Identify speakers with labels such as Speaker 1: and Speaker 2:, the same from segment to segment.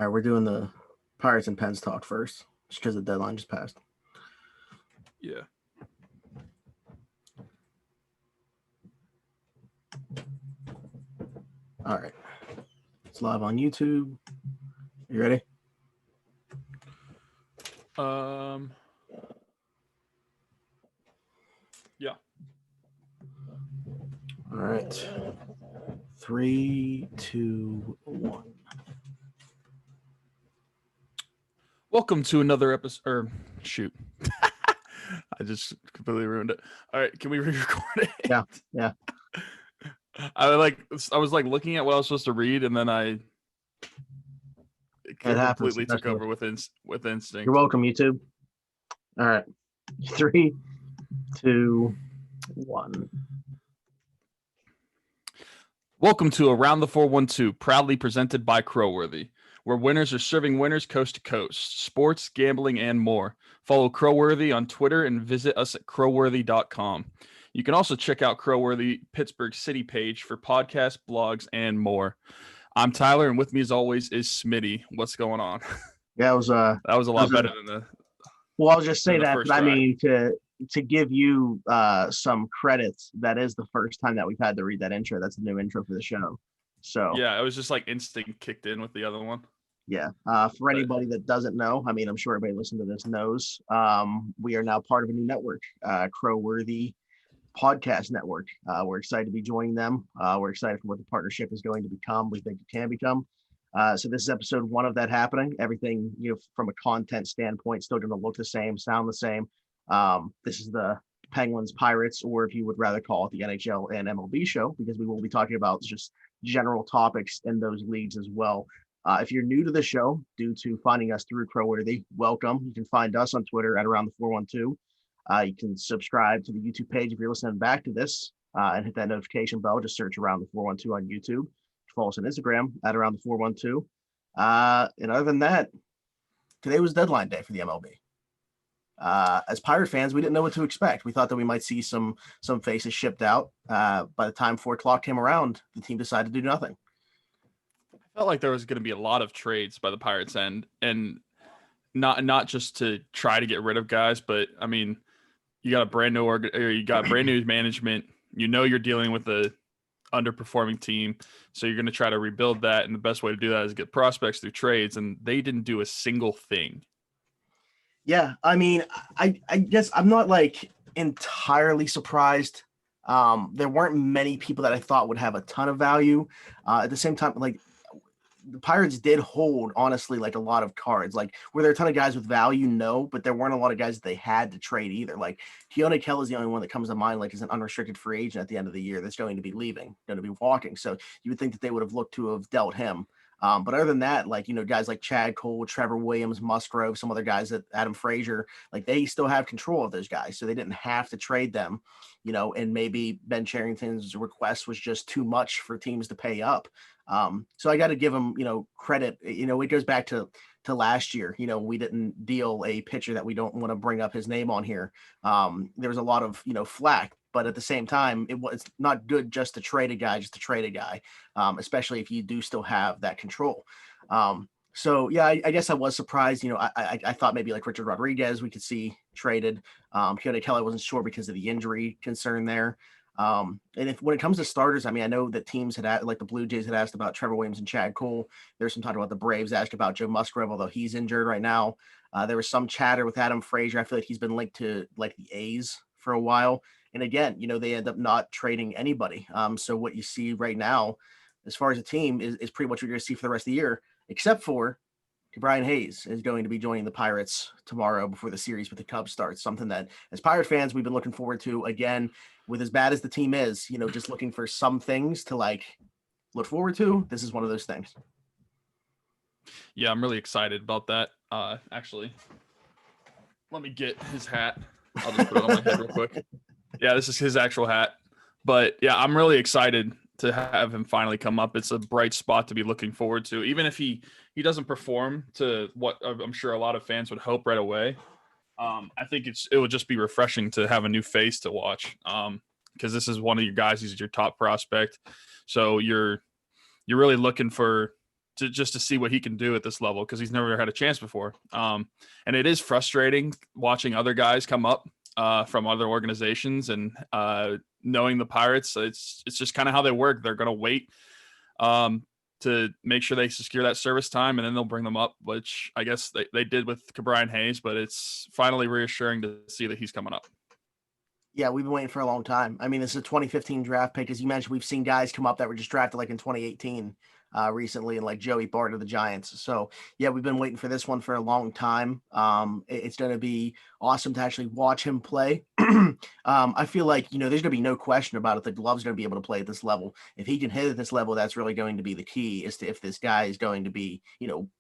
Speaker 1: All right, we're doing the Pirates and Pens talk first, just because the deadline just passed.
Speaker 2: Yeah.
Speaker 1: All right. It's live on YouTube. You ready?
Speaker 2: Yeah.
Speaker 1: All right. 3, 2, 1.
Speaker 2: Welcome to another episode. Shoot. I just completely ruined it. All right, can we re-record it?
Speaker 1: Yeah.
Speaker 2: I was looking at what I was supposed to read, and then it completely took over with instinct.
Speaker 1: You're welcome, YouTube. All right. 3, 2, 1.
Speaker 2: Welcome to Around the 412, proudly presented by Crowworthy, where winners are serving winners coast to coast, sports, gambling, and more. Follow Crowworthy on Twitter and visit us at crowworthy.com. You can also check out Crowworthy Pittsburgh City page for podcasts, blogs, and more. I'm Tyler, and with me as always is Smitty. What's going on?
Speaker 1: Yeah,
Speaker 2: that was a lot better than the.
Speaker 1: Well, I'll just say that.
Speaker 2: First
Speaker 1: I
Speaker 2: try.
Speaker 1: mean, to give you some credit, that is the first time that we've had to read that intro. That's the new intro for the show. So
Speaker 2: yeah, it was just like instinct kicked in with the other one.
Speaker 1: Yeah. For anybody that doesn't know, I mean, I'm sure everybody listening to this knows, we are now part of a new network, Crowworthy Podcast Network. We're excited to be joining them. We're excited for what the partnership is going to become. We think it can become. So this is episode 1 of that happening. Everything, from a content standpoint, still going to look the same, sound the same. This is the Penguins Pirates, or if you would rather call it the NHL and MLB show, because we will be talking about just general topics in those leagues as well. If you're new to the show, due to finding us through Crowworthy, welcome. You can find us on Twitter at Around the 412. You can subscribe to the YouTube page if you're listening back to this, and hit that notification bell. Just search Around the 412 on YouTube. Follow us on Instagram at Around the 412. And other than that, today was deadline day for the MLB. As Pirate fans, we didn't know what to expect. We thought that we might see some faces shipped out. By the time 4 o'clock came around, the team decided to do nothing.
Speaker 2: I felt like there was going to be a lot of trades by the Pirates end, and not just to try to get rid of guys, but I mean, you got a brand new management. You're dealing with a underperforming team, so you're going to try to rebuild that, and the best way to do that is get prospects through trades, and they didn't do a single thing.
Speaker 1: Yeah, I mean, I guess I'm not like entirely surprised. There weren't many people that I thought would have a ton of value. At the same time, like, the Pirates did hold, honestly, like a lot of cards. Like, were there a ton of guys with value? No, but there weren't a lot of guys that they had to trade either. Like, Keone Kela is the only one that comes to mind, like, as an unrestricted free agent at the end of the year that's going to be leaving, going to be walking. So you would think that they would have looked to have dealt him. But other than that, like, guys like Chad Cole, Trevor Williams, Musgrove, some other guys that Adam Frazier, like, they still have control of those guys. So they didn't have to trade them, and maybe Ben Cherington's request was just too much for teams to pay up. So I got to give him, credit. It goes back to last year. We didn't deal a pitcher that we don't want to bring up his name on here. There was a lot of, flack, but at the same time, it's not good just to trade a guy, especially if you do still have that control. So yeah, I guess I was surprised. I thought maybe like Richard Rodriguez we could see traded. Keone Kela wasn't sure because of the injury concern there. And when it comes to starters, I mean, I know that teams like the Blue Jays had asked about Trevor Williams and Chad Cole. There's some talk about the Braves asked about Joe Musgrove, although he's injured right now. There was some chatter with Adam Frazier. I feel like he's been linked to like the A's for a while. And again, they end up not trading anybody. So what you see right now, as far as a team, is pretty much what you're going to see for the rest of the year, except for Brian Hayes is going to be joining the Pirates tomorrow before the series with the Cubs starts. Something that, as Pirate fans, we've been looking forward to. Again, with as bad as the team is, just looking for some things to like look forward to. This is one of those things.
Speaker 2: Yeah, I'm really excited about that. Actually, let me get his hat. I'll just put it on my head real quick. Yeah, this is his actual hat. But yeah, I'm really excited to have him finally come up. It's a bright spot to be looking forward to, even if he doesn't perform to what I'm sure a lot of fans would hope right away. I think it would just be refreshing to have a new face to watch, because this is one of your guys. He's your top prospect, so you're really looking for just to see what he can do at this level because he's never had a chance before. And it is frustrating watching other guys come up from other organizations and knowing the Pirates. It's just kind of how they work. They're going to wait to make sure they secure that service time, and then they'll bring them up, which I guess they did with Ke'Bryan Hayes, but it's finally reassuring to see that he's coming up.
Speaker 1: Yeah, we've been waiting for a long time. I mean, this is a 2015 draft pick. As you mentioned, we've seen guys come up that were just drafted like in 2018 recently, and like Joey Bart of the Giants. So, yeah, we've been waiting for this one for a long time. It's going to be awesome to actually watch him play. I feel like, there's going to be no question about it. The Glove's going to be able to play at this level. If he can hit at this level, that's really going to be the key as to if this guy is going to be,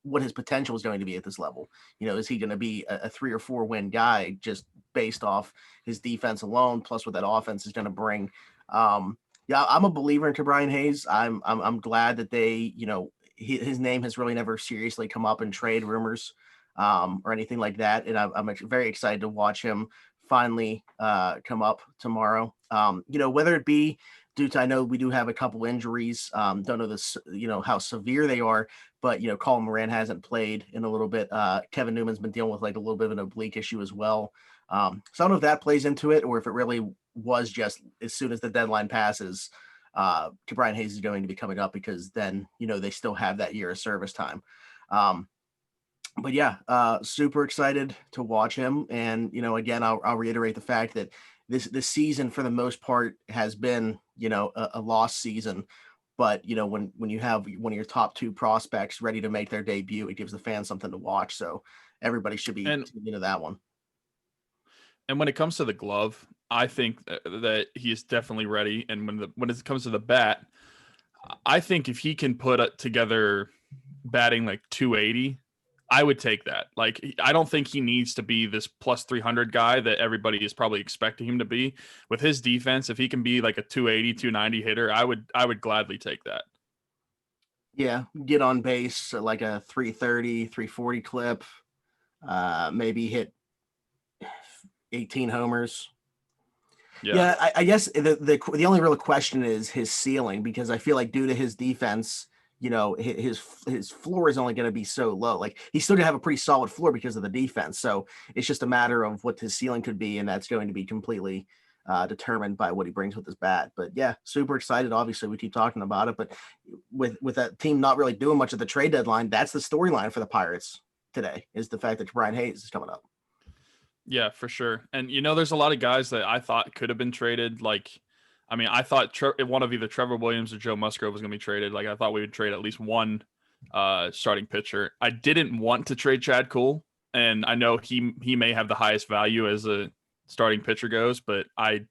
Speaker 1: what his potential is going to be at this level. Is he going to be a 3 or 4 win guy just based off his defense alone, plus what that offense is going to bring? Yeah, I'm a believer in Ke'Bryan Hayes. I'm glad that they, his name has really never seriously come up in trade rumors or anything like that. And I'm very excited to watch him finally come up tomorrow. Whether it be due to, I know we do have a couple injuries. Don't know this, how severe they are, but, Colin Moran hasn't played in a little bit. Kevin Newman's been dealing with like a little bit of an oblique issue as well. So I don't know if that plays into it or if it really was just as soon as the deadline passes, Ke'Bryan Hayes is going to be coming up because then, they still have that year of service time. But yeah, super excited to watch him. And, again, I'll reiterate the fact that this season for the most part has been, a lost season. But, when you have one of your top 2 prospects ready to make their debut, it gives the fans something to watch. So everybody should be into that one.
Speaker 2: And when it comes to the glove, I think that he is definitely ready. And when it comes to the bat, I think if he can put together batting like 280, I would take that. Like, I don't think he needs to be this plus 300 guy that everybody is probably expecting him to be. With his defense, if he can be like a 280, 290 hitter, I would gladly take that.
Speaker 1: Yeah, get on base like a 330, 340 clip, maybe hit 18 homers. Yeah, I guess the only real question is his ceiling, because I feel like due to his defense, his floor is only going to be so low. Like, he's still going to have a pretty solid floor because of the defense. So it's just a matter of what his ceiling could be, and that's going to be completely determined by what he brings with his bat. But yeah, super excited. Obviously, we keep talking about it, but with that team not really doing much at the trade deadline, that's the storyline for the Pirates today, is the fact that Ke'Bryan Hayes is coming up.
Speaker 2: Yeah, for sure. And, there's a lot of guys that I thought could have been traded. Like, I thought one of either Trevor Williams or Joe Musgrove was going to be traded. Like, I thought we would trade at least one starting pitcher. I didn't want to trade Chad Kuhl, and I know he may have the highest value as a starting pitcher goes, but I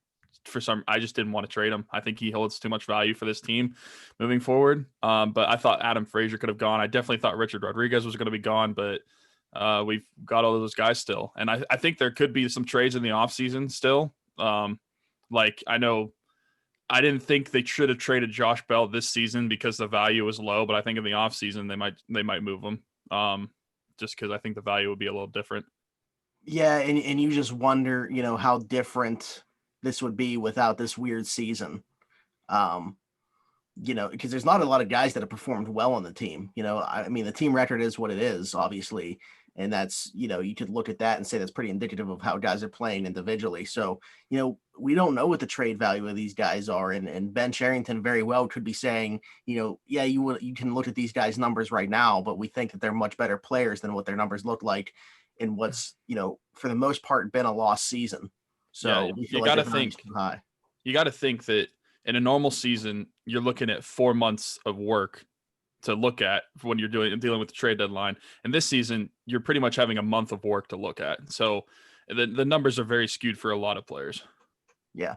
Speaker 2: just didn't want to trade him. I think he holds too much value for this team moving forward. But I thought Adam Frazier could have gone. I definitely thought Richard Rodriguez was going to be gone, but we've got all of those guys still. And I think there could be some trades in the offseason still. Like, I know I didn't think they should have traded Josh Bell this season because the value was low, but I think in the offseason they might move him just because I think the value would be a little different.
Speaker 1: Yeah, and you just wonder, how different this would be without this weird season. Because there's not a lot of guys that have performed well on the team. The team record is what it is, obviously. And that's, you could look at that and say that's pretty indicative of how guys are playing individually. So, we don't know what the trade value of these guys are. And Ben Cherington very well could be saying, you can look at these guys' numbers right now, but we think that they're much better players than what their numbers look like in what's, for the most part, been a lost season. So
Speaker 2: yeah,
Speaker 1: we feel like
Speaker 2: you got to think that in a normal season, you're looking at 4 months of work to look at when you're dealing with the trade deadline. And this season, you're pretty much having a month of work to look at. So the numbers are very skewed for a lot of players.
Speaker 1: Yeah.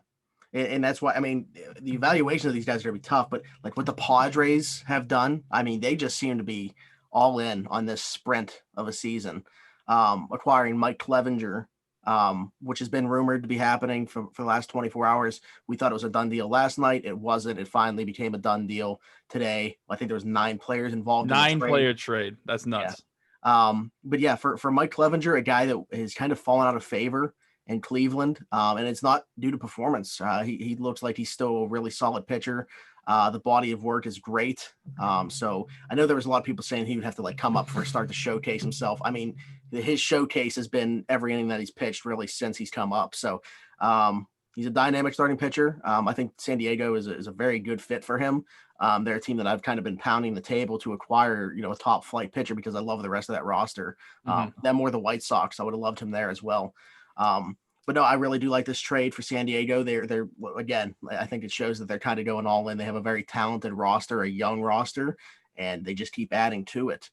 Speaker 1: And that's why, the evaluation of these guys are going to be tough, but like what the Padres have done, they just seem to be all in on this sprint of a season. Acquiring Mike Clevenger, which has been rumored to be happening for the last 24 hours. We thought it was a done deal last night. It wasn't. It finally became a done deal today. I think there was 9 players involved.
Speaker 2: 9-player trade. That's nuts.
Speaker 1: Yeah. But yeah, for Mike Clevenger, a guy that has kind of fallen out of favor in Cleveland, and it's not due to performance. He looks like he's still a really solid pitcher. The body of work is great. So I know there was a lot of people saying he would have to like come up for a start to showcase himself. I mean, his showcase has been every inning that he's pitched really since he's come up. So he's a dynamic starting pitcher. I think San Diego is a very good fit for him. They're a team that I've kind of been pounding the table to acquire, a top flight pitcher because I love the rest of that roster. Them or the White Sox, I would have loved him there as well. But no, I really do like this trade for San Diego. They're again, I think it shows that they're kind of going all in. They have a very talented roster, a young roster, and they just keep adding to it.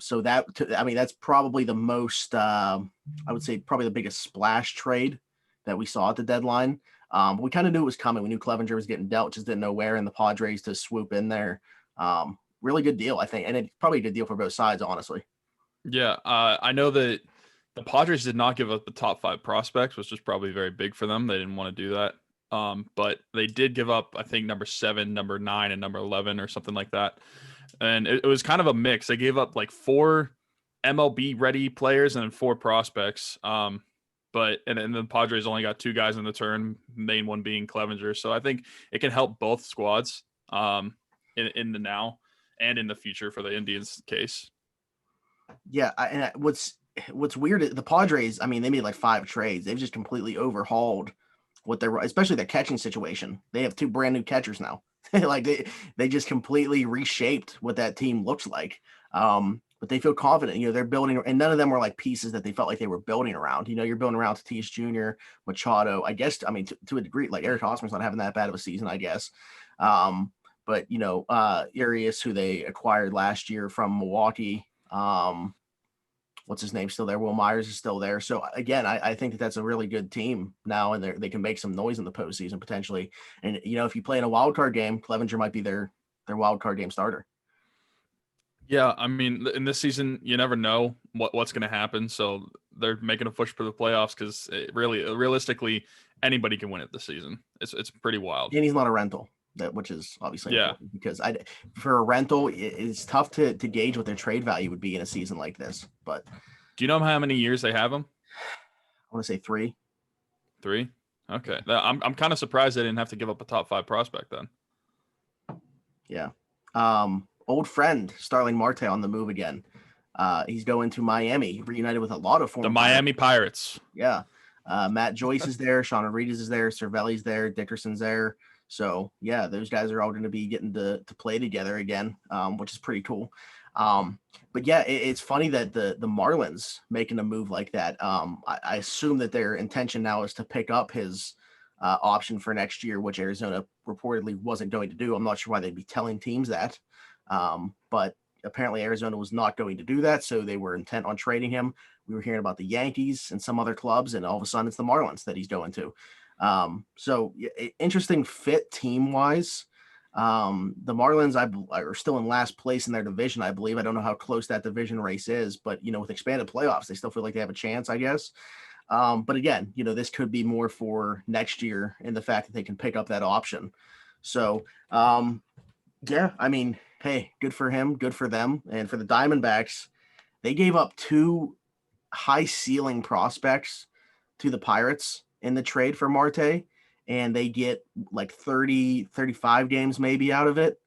Speaker 1: So that's probably the most, I would say probably the biggest splash trade that we saw at the deadline. We kind of knew it was coming. We knew Clevenger was getting dealt, just didn't know where, and the Padres to swoop in there. Really good deal, I think. And it's probably a good deal for both sides, honestly.
Speaker 2: Yeah. I know that the Padres did not give up the top 5 prospects, which was probably very big for them. They didn't want to do that. But they did give up, I think, number 7, number 9, and number 11 or something like that. And it was kind of a mix. They gave up like 4 MLB ready players and then 4 prospects. And the Padres only got 2 guys in the turn, main one being Clevenger. So I think it can help both squads in the now and in the future for the Indians case.
Speaker 1: Yeah, and what's weird is the Padres, I mean, they made like 5 trades. They've just completely overhauled especially their catching situation. They have 2 brand new catchers now. Like they just completely reshaped what that team looks like. But they feel confident, they're building, and none of them were like pieces that they felt like they were building around. You're building around Tatis Jr., Machado, I guess. I mean, to a degree, like Eric Hosmer's not having that bad of a season, I guess. But Urias, who they acquired last year from Milwaukee, what's his name still there? Will Myers is still there. So again, I think that's a really good team now, and they can make some noise in the postseason potentially. And if you play in a wild card game, Clevenger might be their wild card game starter.
Speaker 2: Yeah, I mean, in this season, you never know what's going to happen. So they're making a push for the playoffs because realistically, anybody can win it this season. It's pretty wild.
Speaker 1: And he's not a rental, which is obviously important because for a rental, it's tough to gauge what their trade value would be in a season like this. But
Speaker 2: do you know how many years they have him?
Speaker 1: I want to say 3.
Speaker 2: 3? Okay, I'm kind of surprised they didn't have to give up a top 5 prospect then.
Speaker 1: Yeah. Old friend Starling Marte on the move again. He's going to Miami, reunited with a lot of former
Speaker 2: Miami Pirates.
Speaker 1: Yeah. Matt Joyce is there. Sean Arias is there. Cervelli's there. Dickerson's there. So, yeah, those guys are all going to be getting to play together again, which is pretty cool. But, yeah, it's funny that the Marlins making a move like that. I assume that their intention now is to pick up his option for next year, which Arizona reportedly wasn't going to do. I'm not sure why they'd be telling teams that. But apparently Arizona was not going to do that, so they were intent on trading him. We were hearing about the Yankees and some other clubs, and all of a sudden it's the Marlins that he's going to. So interesting fit team-wise. The Marlins are still in last place in their division, I believe. I don't know how close that division race is, but, with expanded playoffs, they still feel like they have a chance, I guess. But again, this could be more for next year in the fact that they can pick up that option. So, yeah, I mean, hey, good for him, good for them. And for the Diamondbacks, they gave up 2 high ceiling prospects to the Pirates in the trade for Marte, and they get like 30, 35 games maybe out of it,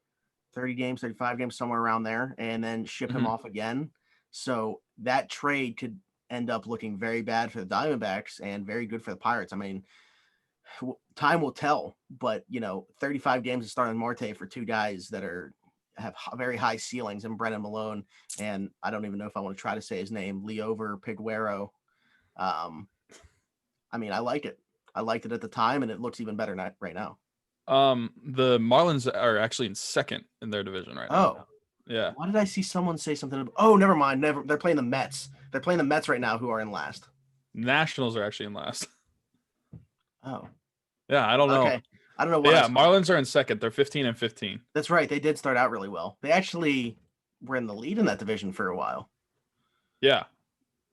Speaker 1: 30 games, 35 games, somewhere around there, and then ship him off again. So that trade could end up looking very bad for the Diamondbacks and very good for the Pirates. I mean, time will tell, but 35 games to start on Marte for 2 guys that have very high ceilings, and Brennan Malone, and I don't even know if I want to try to say his name, Leover Piguero. I mean, I like it. I liked it at the time, and it looks even better right now.
Speaker 2: The Marlins are actually in second in their division right now.
Speaker 1: Oh,
Speaker 2: yeah.
Speaker 1: Why did I see someone say something? Oh, never mind. They're playing the Mets. They're playing the Mets right now, who are in last.
Speaker 2: Nationals are actually in last.
Speaker 1: Oh.
Speaker 2: Yeah, I don't know.
Speaker 1: Okay. I don't know what.
Speaker 2: Yeah, Marlins are in second. They're 15-15.
Speaker 1: That's right. They did start out really well. They actually were in the lead in that division for a while.
Speaker 2: Yeah.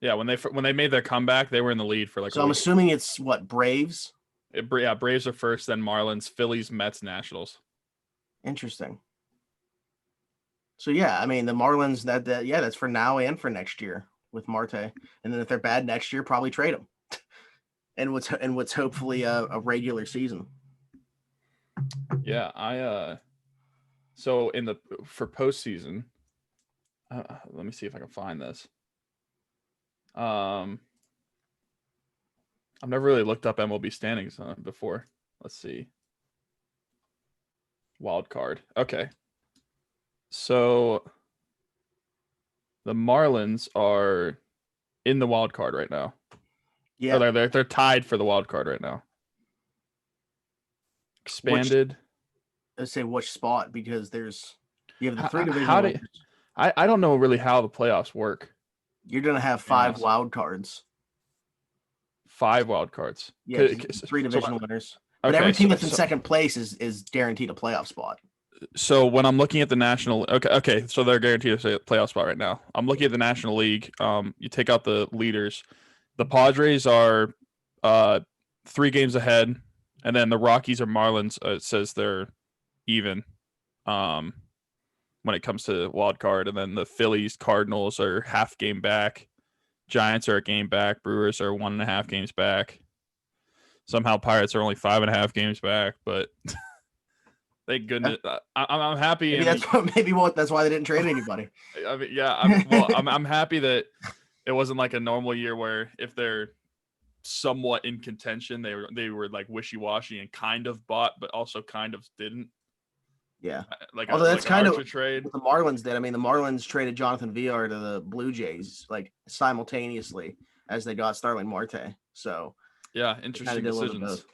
Speaker 2: Yeah, when they made their comeback, they were in the lead for like.
Speaker 1: So I'm assuming it's what, Braves?
Speaker 2: Yeah, Braves are first, then Marlins, Phillies, Mets, Nationals.
Speaker 1: Interesting. So yeah, I mean the Marlins that's for now and for next year with Marte, and then if they're bad next year, probably trade them. and what's hopefully a regular season.
Speaker 2: Yeah, so for postseason, let me see if I can find this. I've never really looked up MLB standings before. Let's see. Wild card. Okay. So the Marlins are in the wild card right now.
Speaker 1: Yeah.
Speaker 2: Or they're tied for the wild card right now. Expanded.
Speaker 1: Let's say which spot, because you have the three division
Speaker 2: How do
Speaker 1: winners.
Speaker 2: I don't know really how the playoffs work.
Speaker 1: You're gonna have
Speaker 2: To be
Speaker 1: 5
Speaker 2: honest.
Speaker 1: wild cards.
Speaker 2: 5 wild cards.
Speaker 1: Yeah, 'cause three division winners. But
Speaker 2: Okay,
Speaker 1: every team that's in second place is guaranteed a playoff spot.
Speaker 2: so when I'm looking at the national, okay, so they're guaranteed a playoff spot right now. I'm looking at the National League. You take out the leaders. The Padres are 3 games ahead, and then the Rockies or Marlins. It says they're even when it comes to wild card, and then the Phillies, Cardinals are half game back. Giants are a game back. Brewers are 1.5 games back. Somehow Pirates are only 5.5 games back, but thank goodness. I'm happy.
Speaker 1: Maybe that's why they didn't trade anybody.
Speaker 2: I mean, yeah. I'm happy that it wasn't like a normal year where if they're somewhat in contention, they were like wishy washy and kind of bought, but also kind of didn't.
Speaker 1: Yeah.
Speaker 2: Like
Speaker 1: although that's kind of
Speaker 2: a trade.
Speaker 1: What the Marlins did. I mean, the Marlins traded Jonathan Villar to the Blue Jays like simultaneously as they got Starling Marte. So
Speaker 2: yeah, interesting decisions.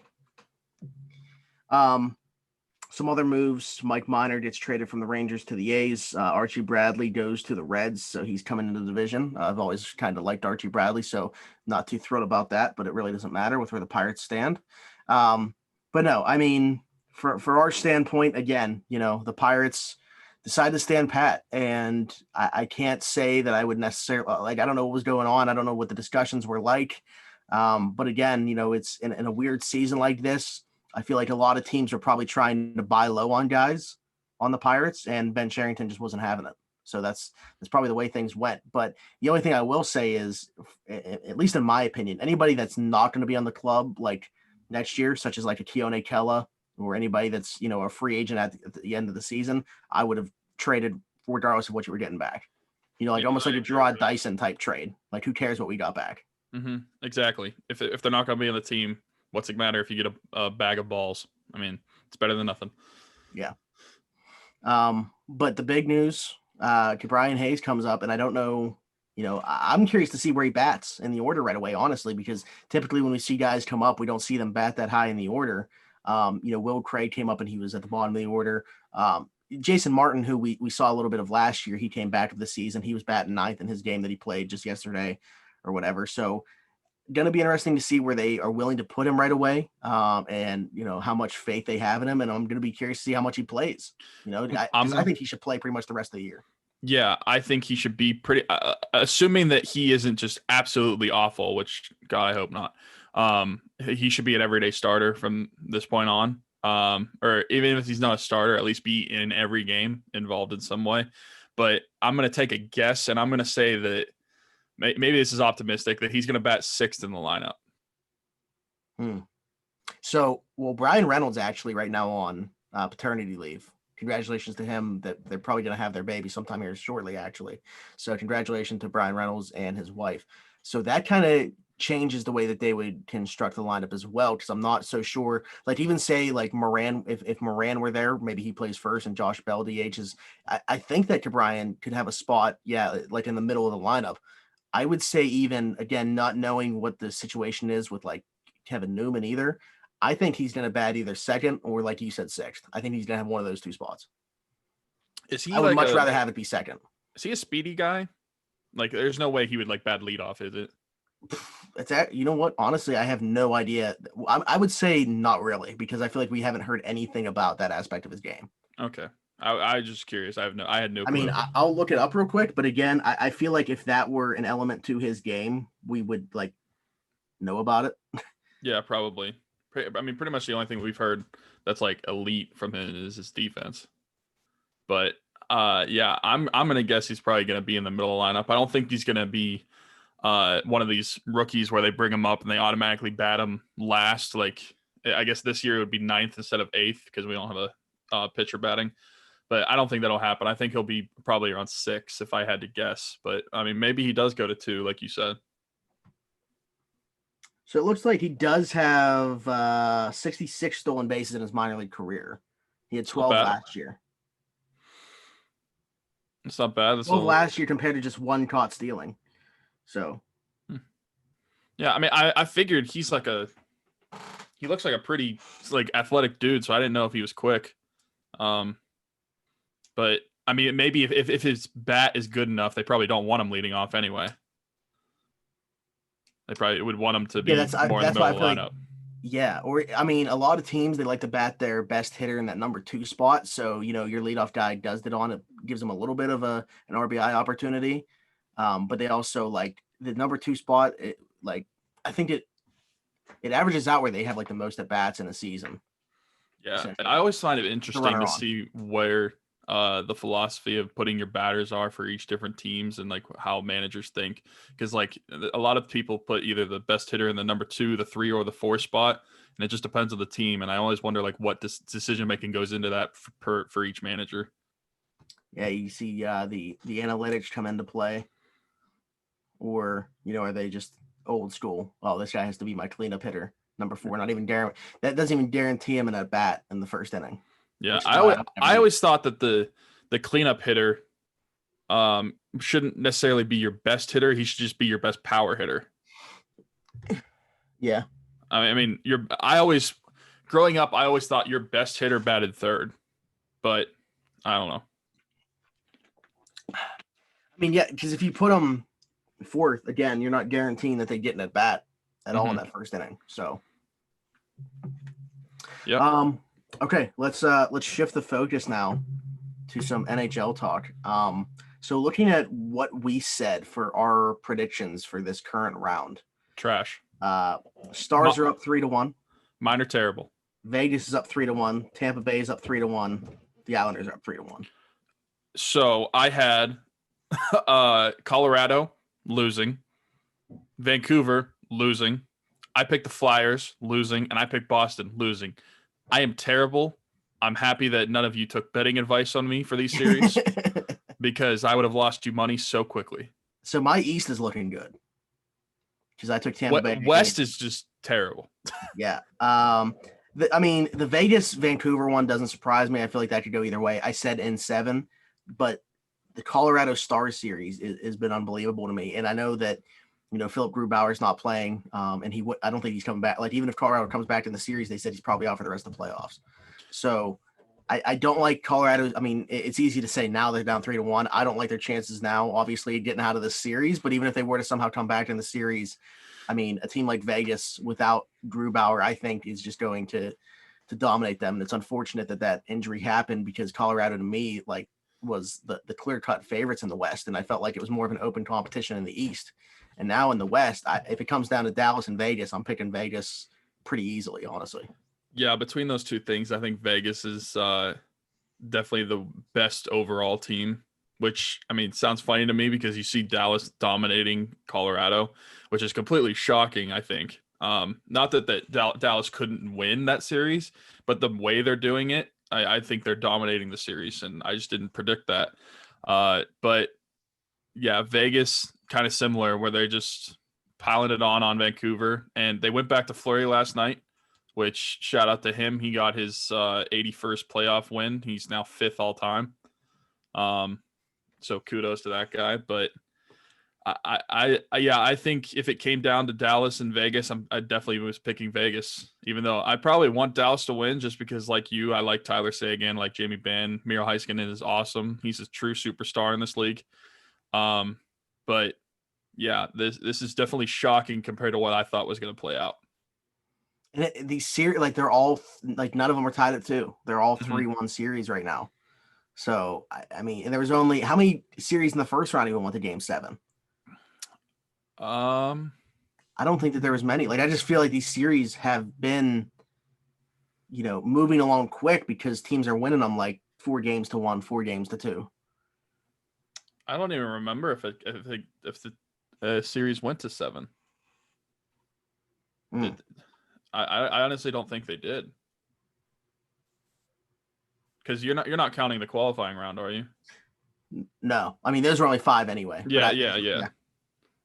Speaker 1: Some other moves. Mike Minor gets traded from the Rangers to the A's. Archie Bradley goes to the Reds, so he's coming into the division. I've always kind of liked Archie Bradley, so not too thrilled about that, but it really doesn't matter with where the Pirates stand. But no, I mean, for our standpoint, again, the Pirates decided to stand pat, and I can't say that I would necessarily I don't know what was going on. I don't know what the discussions were like. But again, it's in a weird season like this. I feel like a lot of teams are probably trying to buy low on guys on the Pirates, and Ben Cherington just wasn't having it. So that's probably the way things went. But the only thing I will say is, at least in my opinion, anybody that's not going to be on the club like next year, such as like a Keone Kela or anybody that's a free agent at the end of the season, I would have traded regardless of what you were getting back. Almost like a Gerard Dyson type trade. Like, who cares what we got back?
Speaker 2: Mm-hmm. Exactly. If they're not going to be on the team, what's it matter if you get a bag of balls? I mean, it's better than nothing.
Speaker 1: Yeah. But the big news, Brian Hayes comes up, and I don't know, I'm curious to see where he bats in the order right away, honestly, because typically when we see guys come up, we don't see them bat that high in the order. Will Craig came up and he was at the bottom of the order. Jason Martin, who we saw a little bit of last year, he came back to the season. He was batting ninth in his game that he played just yesterday or whatever. So going to be interesting to see where they are willing to put him right away, and how much faith they have in him. And I'm going to be curious to see how much he plays. I think he should play pretty much the rest of the year.
Speaker 2: Yeah, I think he should be pretty. Assuming that he isn't just absolutely awful, which God, I hope not. He should be an everyday starter from this point on. Or even if he's not a starter, at least be in every game, involved in some way. But I'm going to take a guess, and I'm going to say that maybe this is optimistic, that he's going to bat sixth in the lineup.
Speaker 1: So, Brian Reynolds actually right now on paternity leave. Congratulations to him that they're probably going to have their baby sometime here shortly, actually. So congratulations to Brian Reynolds and his wife. So that kind of changes the way that they would construct the lineup as well, because I'm not so sure. Like, even say like Moran, if Moran were there, maybe he plays first and Josh Bell DHs. I think that Brian could have a spot, like in the middle of the lineup. I would say, even again, not knowing what the situation is with like Kevin Newman either, I think he's going to bat either second or, like you said, sixth. I think he's going to have one of those two spots. I would much rather have it be second.
Speaker 2: Is he a speedy guy? Like, there's no way he would like bat leadoff, is it?
Speaker 1: It's you know what? Honestly, I have no idea. I would say not really, because I feel like we haven't heard anything about that aspect of his game.
Speaker 2: Okay. I was just curious. I had no clue.
Speaker 1: I mean, I'll look it up real quick, but again, I feel like if that were an element to his game, we would like know about it.
Speaker 2: Yeah, probably. I mean, pretty much the only thing we've heard that's like elite from him is his defense. But yeah, I'm gonna guess he's probably gonna be in the middle lineup. I don't think he's gonna be one of these rookies where they bring him up and they automatically bat him last, like I guess this year it would be 9th instead of 8th because we don't have a pitcher batting. But I don't think that'll happen. I think he'll be probably around 6 if I had to guess. But I mean, maybe he does go to 2, like you said.
Speaker 1: So it looks like he does have 66 stolen bases in his minor league career. He had 12 last year.
Speaker 2: It's not bad. That's
Speaker 1: 12 last year compared to just 1 caught stealing. So,
Speaker 2: yeah, I mean, I figured he looks like a pretty like athletic dude, so I didn't know if he was quick. But I mean, maybe if his bat is good enough, they probably don't want him leading off anyway. They probably would want him to be more in the middle of the lineup.
Speaker 1: Yeah, or I mean, a lot of teams they like to bat their best hitter in that number 2 spot. So your leadoff guy does it on it, gives them a little bit of an RBI opportunity. But they also like the number 2 spot. I think it averages out where they have like the most at bats in a season.
Speaker 2: Yeah, I always find it interesting to see where the philosophy of putting your batters are for each different teams and like how managers think, because like a lot of people put either the best hitter in the number 2, the 3, or the 4 spot, and it just depends on the team. And I always wonder like what decision making goes into that for each manager.
Speaker 1: Yeah, you see the analytics come into play, or are they just old school? Oh, this guy has to be my cleanup hitter, number 4. Not even that doesn't even guarantee him an at bat in the first inning.
Speaker 2: Yeah, I always thought that the cleanup hitter shouldn't necessarily be your best hitter. He should just be your best power hitter.
Speaker 1: Yeah.
Speaker 2: I mean, growing up, I always thought your best hitter batted 3rd, but I don't know.
Speaker 1: I mean, yeah, because if you put them 4th, again, you're not guaranteeing that they get an at bat at all in that first inning. So,
Speaker 2: yeah.
Speaker 1: Okay, let's shift the focus now to some NHL talk. So looking at what we said for our predictions for this current round.
Speaker 2: Trash.
Speaker 1: Stars are up 3-1.
Speaker 2: Mine are terrible.
Speaker 1: Vegas is up 3-1. Tampa Bay is up 3-1. The Islanders are up 3-1.
Speaker 2: So I had Colorado losing, Vancouver losing. I picked the Flyers losing, and I picked Boston losing. I am terrible. I'm happy that none of you took betting advice on me for these series because I would have lost you money so quickly.
Speaker 1: So my East is looking good because I took Tampa Bay.
Speaker 2: West is just terrible.
Speaker 1: Yeah. The Vegas Vancouver one doesn't surprise me. I feel like that could go either way. I said in 7, but the Colorado Stars series has been unbelievable to me. And I know that, Philip Grubauer is not playing, and I don't think he's coming back. Like, even if Colorado comes back in the series, they said he's probably out for the rest of the playoffs. So I don't like Colorado. I mean, it's easy to say now they're down 3-1. I don't like their chances now, obviously, getting out of this series. But even if they were to somehow come back in the series, I mean, a team like Vegas without Grubauer, I think, is just going to dominate them. And it's unfortunate that injury happened because Colorado, to me, like, was the clear-cut favorites in the West. And I felt like it was more of an open competition in the East. And now in the West, if it comes down to Dallas and Vegas, I'm picking Vegas pretty easily, honestly.
Speaker 2: Yeah, between those two things, I think Vegas is definitely the best overall team, which, I mean, sounds funny to me because you see Dallas dominating Colorado, which is completely shocking, I think. Not that Dallas couldn't win that series, but the way they're doing it, I think they're dominating the series, and I just didn't predict that. But yeah, Vegas kind of similar, where they're just piling it on Vancouver, and they went back to Fleury last night, which shout out to him. He got his 81st playoff win. He's now 5th all time. So kudos to that guy. But I think if it came down to Dallas and Vegas, I definitely was picking Vegas, even though I probably want Dallas to win just because, like you, I like Tyler Seguin, like Jamie Benn. Miro Heiskanen is awesome. He's a true superstar in this league. But yeah, this is definitely shocking compared to what I thought was going to play out.
Speaker 1: And these series, like, they're all like, none of them are tied at 2. They're all 3-1 series right now. So I mean, and there was only how many series in the first round even went to Game 7? I don't think that there was many. Like, I just feel like these series have been, moving along quick because teams are winning them like 4-1, 4-2.
Speaker 2: I don't even remember if the series went to 7. I honestly don't think they did. Because you're not counting the qualifying round, are you?
Speaker 1: No, I mean those were only 5 anyway.
Speaker 2: Yeah, yeah.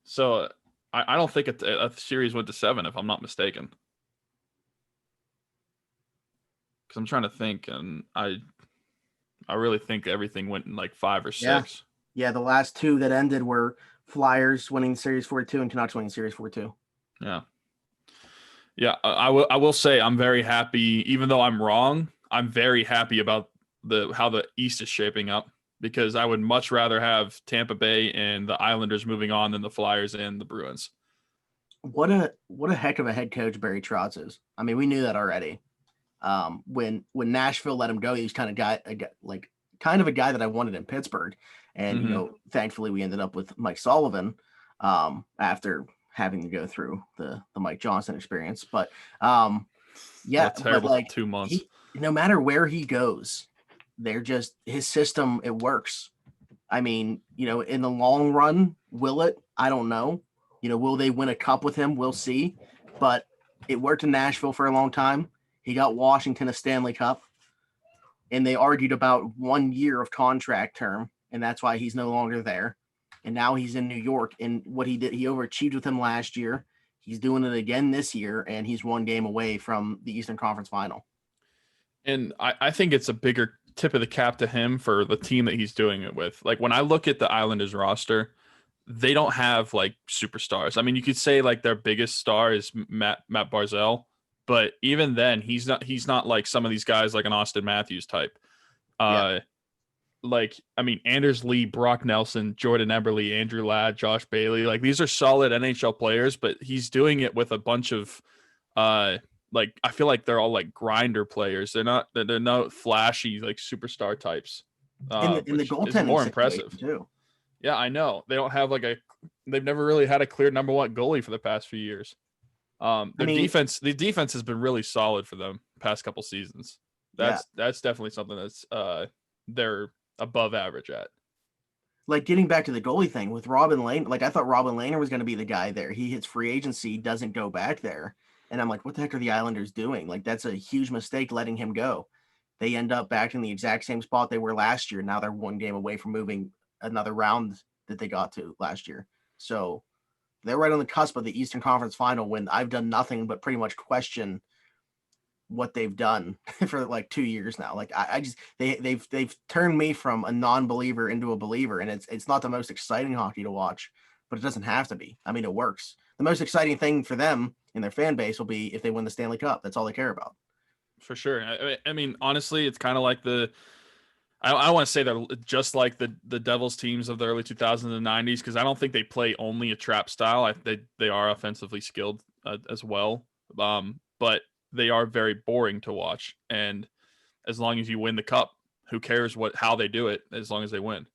Speaker 2: So I don't think a series went to 7, if I'm not mistaken. Because I'm trying to think, and I really think everything went in like 5 or 6.
Speaker 1: Yeah, the last 2 that ended were Flyers winning Series 4-2 and Canucks winning Series 4-2.
Speaker 2: Yeah. Yeah, I will say I'm very happy, even though I'm wrong. I'm very happy about how the East is shaping up, because I would much rather have Tampa Bay and the Islanders moving on than the Flyers and the Bruins.
Speaker 1: What a heck of a head coach Barry Trotz is. I mean, we knew that already. When Nashville let him go, he was kind of a guy that I wanted in Pittsburgh, and thankfully we ended up with Mike Sullivan after having to go through the Mike Johnson experience. But
Speaker 2: terrible,
Speaker 1: but
Speaker 2: 2 months.
Speaker 1: No matter where he goes, his system, it works. I mean, in the long run, will it? I don't know. Will they win a cup with him? We'll see. But it worked in Nashville for a long time. He got Washington a Stanley Cup, and they argued about 1 year of contract term, and that's why he's no longer there. And now he's in New York, and what he did, he overachieved with him last year. He's doing it again this year, and he's 1 game away from the Eastern Conference Final.
Speaker 2: And I think it's a bigger tip of the cap to him for the team that he's doing it with. Like, when I look at the Islanders roster, they don't have like superstars. I mean, you could say like their biggest star is Matt Barzal, but even then, he's not like some of these guys like an Austin Matthews type. Like, I mean, Anders Lee, Brock Nelson, Jordan Eberle, Andrew Ladd, Josh Bailey, like these are solid NHL players, but he's doing it with a bunch of like, I feel like they're all like grinder players. They're not flashy like superstar types.
Speaker 1: In the goaltending
Speaker 2: more impressive
Speaker 1: too.
Speaker 2: Yeah, I know. They don't have they've never really had a clear number 1 goalie for the past few years. The defense has been really solid for them past couple seasons. That's definitely something that's they're above average at.
Speaker 1: Like, getting back to the goalie thing with Robin Lehner, like I thought Robin Lehner was going to be the guy there. He hits free agency, doesn't go back there. And I'm like, what the heck are the Islanders doing? Like, that's a huge mistake letting him go. They end up back in the exact same spot they were last year. Now they're 1 game away from moving another round that they got to last year. So they're right on the cusp of the Eastern Conference Final, when I've done nothing but pretty much question what they've done for like 2 years now. Like, they've turned me from a non-believer into a believer, and it's not the most exciting hockey to watch, but it doesn't have to be. I mean, it works. The most exciting thing for them and their fan base will be if they win the Stanley Cup. That's all they care about.
Speaker 2: For sure. I mean, honestly, it's kind of like I want to say they're just like the Devils teams of the early 2000s and 90s, because I don't think they play only a trap style. They are offensively skilled as well, but they are very boring to watch. And as long as you win the cup, who cares how they do it, as long as they win.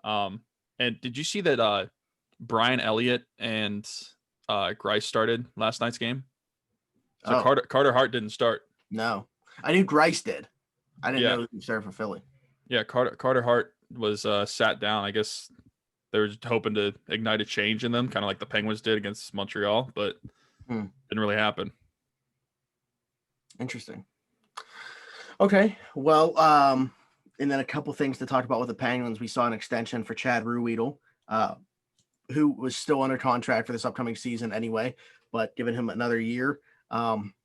Speaker 2: And did you see that Brian Elliott and Greiss started last night's game? So Carter Hart didn't start.
Speaker 1: No, I knew Greiss did. I didn't know he started for Philly.
Speaker 2: Yeah, Carter Hart was sat down. I guess they were just hoping to ignite a change in them, kind of like the Penguins did against Montreal, but didn't really happen.
Speaker 1: Interesting. Okay, well, and then a couple things to talk about with the Penguins. We saw an extension for Chad Ruhwedel, who was still under contract for this upcoming season anyway, but giving him another year,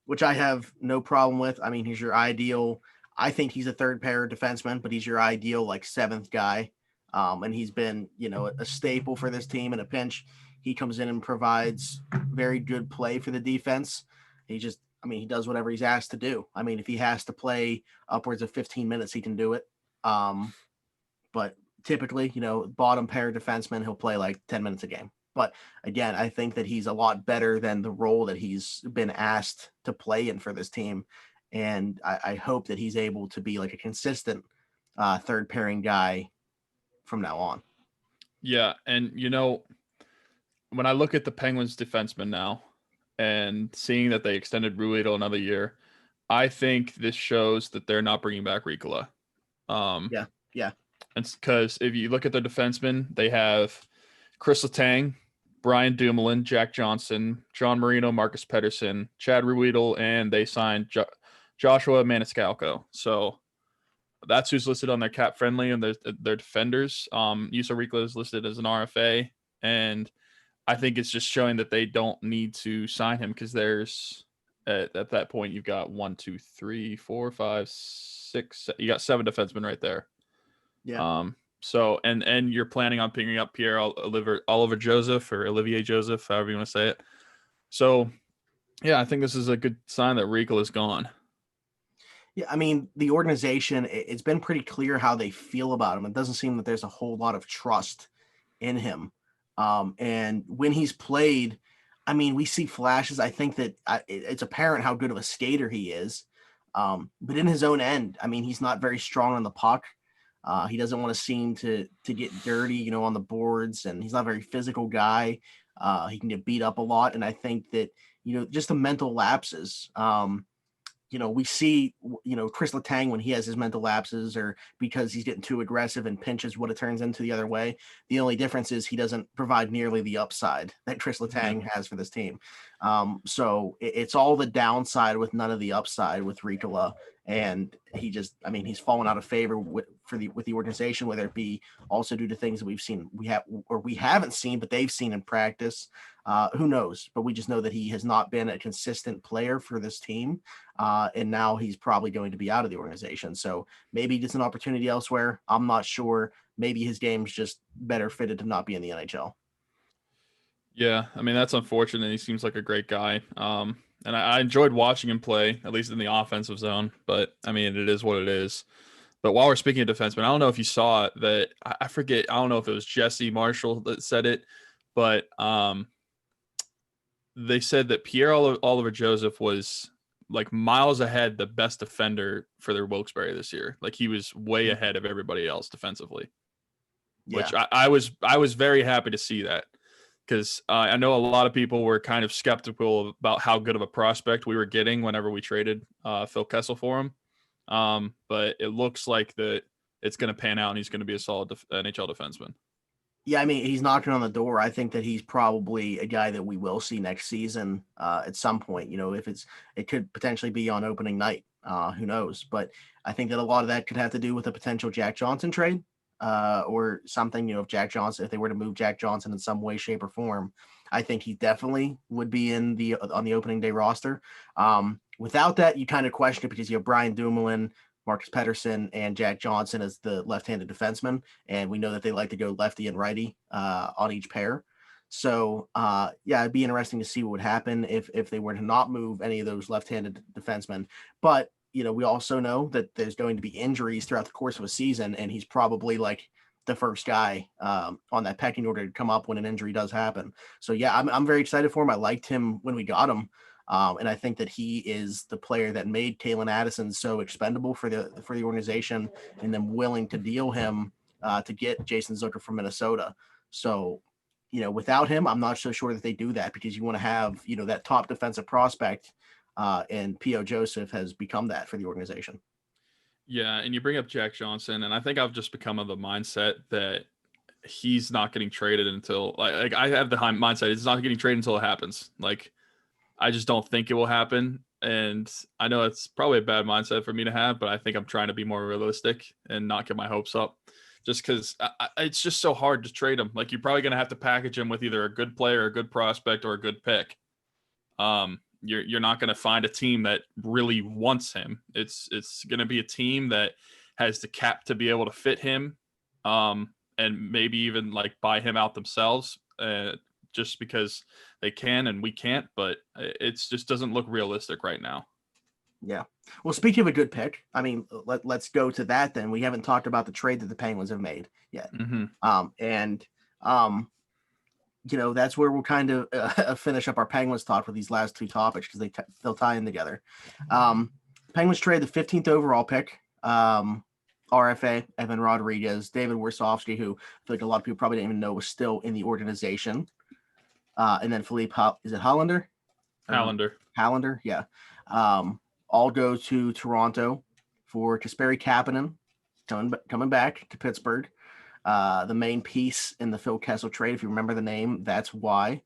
Speaker 1: which I have no problem with. I mean, he's your ideal. I think he's a third pair defenseman, but he's your ideal like 7th guy. And he's been, a staple for this team in a pinch. He comes in and provides very good play for the defense. He does whatever he's asked to do. I mean, if he has to play upwards of 15 minutes, he can do it. But typically, bottom pair defenseman, he'll play like 10 minutes a game. But again, I think that he's a lot better than the role that he's been asked to play in for this team. And I hope that he's able to be like a consistent third pairing guy from now on.
Speaker 2: Yeah. And, when I look at the Penguins defensemen now and seeing that they extended Ruhwedel another year, I think this shows that they're not bringing back Riikola.
Speaker 1: Yeah.
Speaker 2: And because if you look at their defensemen, they have Chris Letang, Brian Dumoulin, Jack Johnson, John Marino, Marcus Pedersen, Chad Ruedel, and they signed Joshua Maniscalco. So that's who's listed on their cap friendly and their defenders. Juuso Riikola is listed as an RFA, and I think it's just showing that they don't need to sign him because there's at that point you've got 1, 2, 3, 4, 5, 6. You got 7 defensemen right there.
Speaker 1: Yeah.
Speaker 2: So and you're planning on picking up Pierre Oliver Joseph or Olivier Joseph, however you want to say it. So yeah, I think this is a good sign that Riikola is gone.
Speaker 1: Yeah, I mean, the organization, it's been pretty clear how they feel about him. It doesn't seem that there's a whole lot of trust in him. And when he's played, I mean, we see flashes. I think that it's apparent how good of a skater he is. But in his own end, I mean, he's not very strong on the puck. He doesn't want to seem to get dirty, on the boards, and he's not a very physical guy. He can get beat up a lot. And I think that, just the mental lapses, we see, Chris Letang when he has his mental lapses or because he's getting too aggressive and pinches what it turns into the other way. The only difference is he doesn't provide nearly the upside that Chris Letang has for this team. So it's all the downside with none of the upside with Riikola. And he's fallen out of favor with the organization, whether it be also due to things that we haven't seen, but they've seen in practice. Who knows? But we just know that he has not been a consistent player for this team. And now he's probably going to be out of the organization. So maybe it's an opportunity elsewhere. I'm not sure. Maybe his game's just better fitted to not be in the NHL.
Speaker 2: Yeah, I mean, that's unfortunate. He seems like a great guy. And I enjoyed watching him play, at least in the offensive zone. But, I mean, it is what it is. But while we're speaking of defensemen, I don't know if you saw it, that I forget. I don't know if it was Jesse Marshall that said it, but they said that Pierre Oliver Joseph was like miles ahead the best defender for their Wilkes-Barre this year. Like he was way ahead of everybody else defensively, which I was very happy to see that because I know a lot of people were kind of skeptical about how good of a prospect we were getting whenever we traded Phil Kessel for him. But it looks like that it's going to pan out and he's going to be a solid NHL defenseman.
Speaker 1: Yeah, I mean, he's knocking on the door. I think that he's probably a guy that we will see next season at some point. If it could potentially be on opening night. Who knows? But I think that a lot of that could have to do with a potential Jack Johnson trade or something. If they were to move Jack Johnson in some way, shape, or form, I think he definitely would be on the opening day roster. Without that, you kind of question it because you have Brian Dumoulin, Marcus Pedersen, and Jack Johnson as the left-handed defenseman, and we know that they like to go lefty and righty on each pair. So, it'd be interesting to see what would happen if they were to not move any of those left-handed defensemen. But we also know that there's going to be injuries throughout the course of a season, and he's probably like the first guy on that pecking order to come up when an injury does happen. So, yeah, I'm very excited for him. I liked him when we got him. And I think that he is the player that made Calen Addison so expendable for the organization and then willing to deal him to get Jason Zucker from Minnesota. So, without him, I'm not so sure that they do that because you want to have, that top defensive prospect and P.O. Joseph has become that for the organization.
Speaker 2: Yeah, and you bring up Jack Johnson, and I think I've just become of the mindset that he's not getting traded until like I have the mindset it's not getting traded until it happens. Like I just don't think it will happen. And I know it's probably a bad mindset for me to have, but I think I'm trying to be more realistic and not get my hopes up just because it's just so hard to trade him. Like you're probably going to have to package him with either a good player, a good prospect, or a good pick. You're not going to find a team that really wants him. It's going to be a team that has the cap to be able to fit him and maybe even like buy him out themselves. Just because they can and we can't, but it's just doesn't look realistic right now.
Speaker 1: Yeah. Well, speaking of a good pick, I mean, let's go to that then. We haven't talked about the trade that the Penguins have made yet.
Speaker 2: Mm-hmm.
Speaker 1: That's where we'll kind of finish up our Penguins talk with these last two topics because they'll tie in together. Penguins trade the 15th overall pick. RFA, Evan Rodriguez, David Warsofsky, who I feel like a lot of people probably didn't even know was still in the organization. And then Philippe, is it Hollander? Hallander, yeah. All go to Toronto for Kasperi Kapanen coming back to Pittsburgh. the main piece in the Phil Kessel trade. If you remember the name, that's why.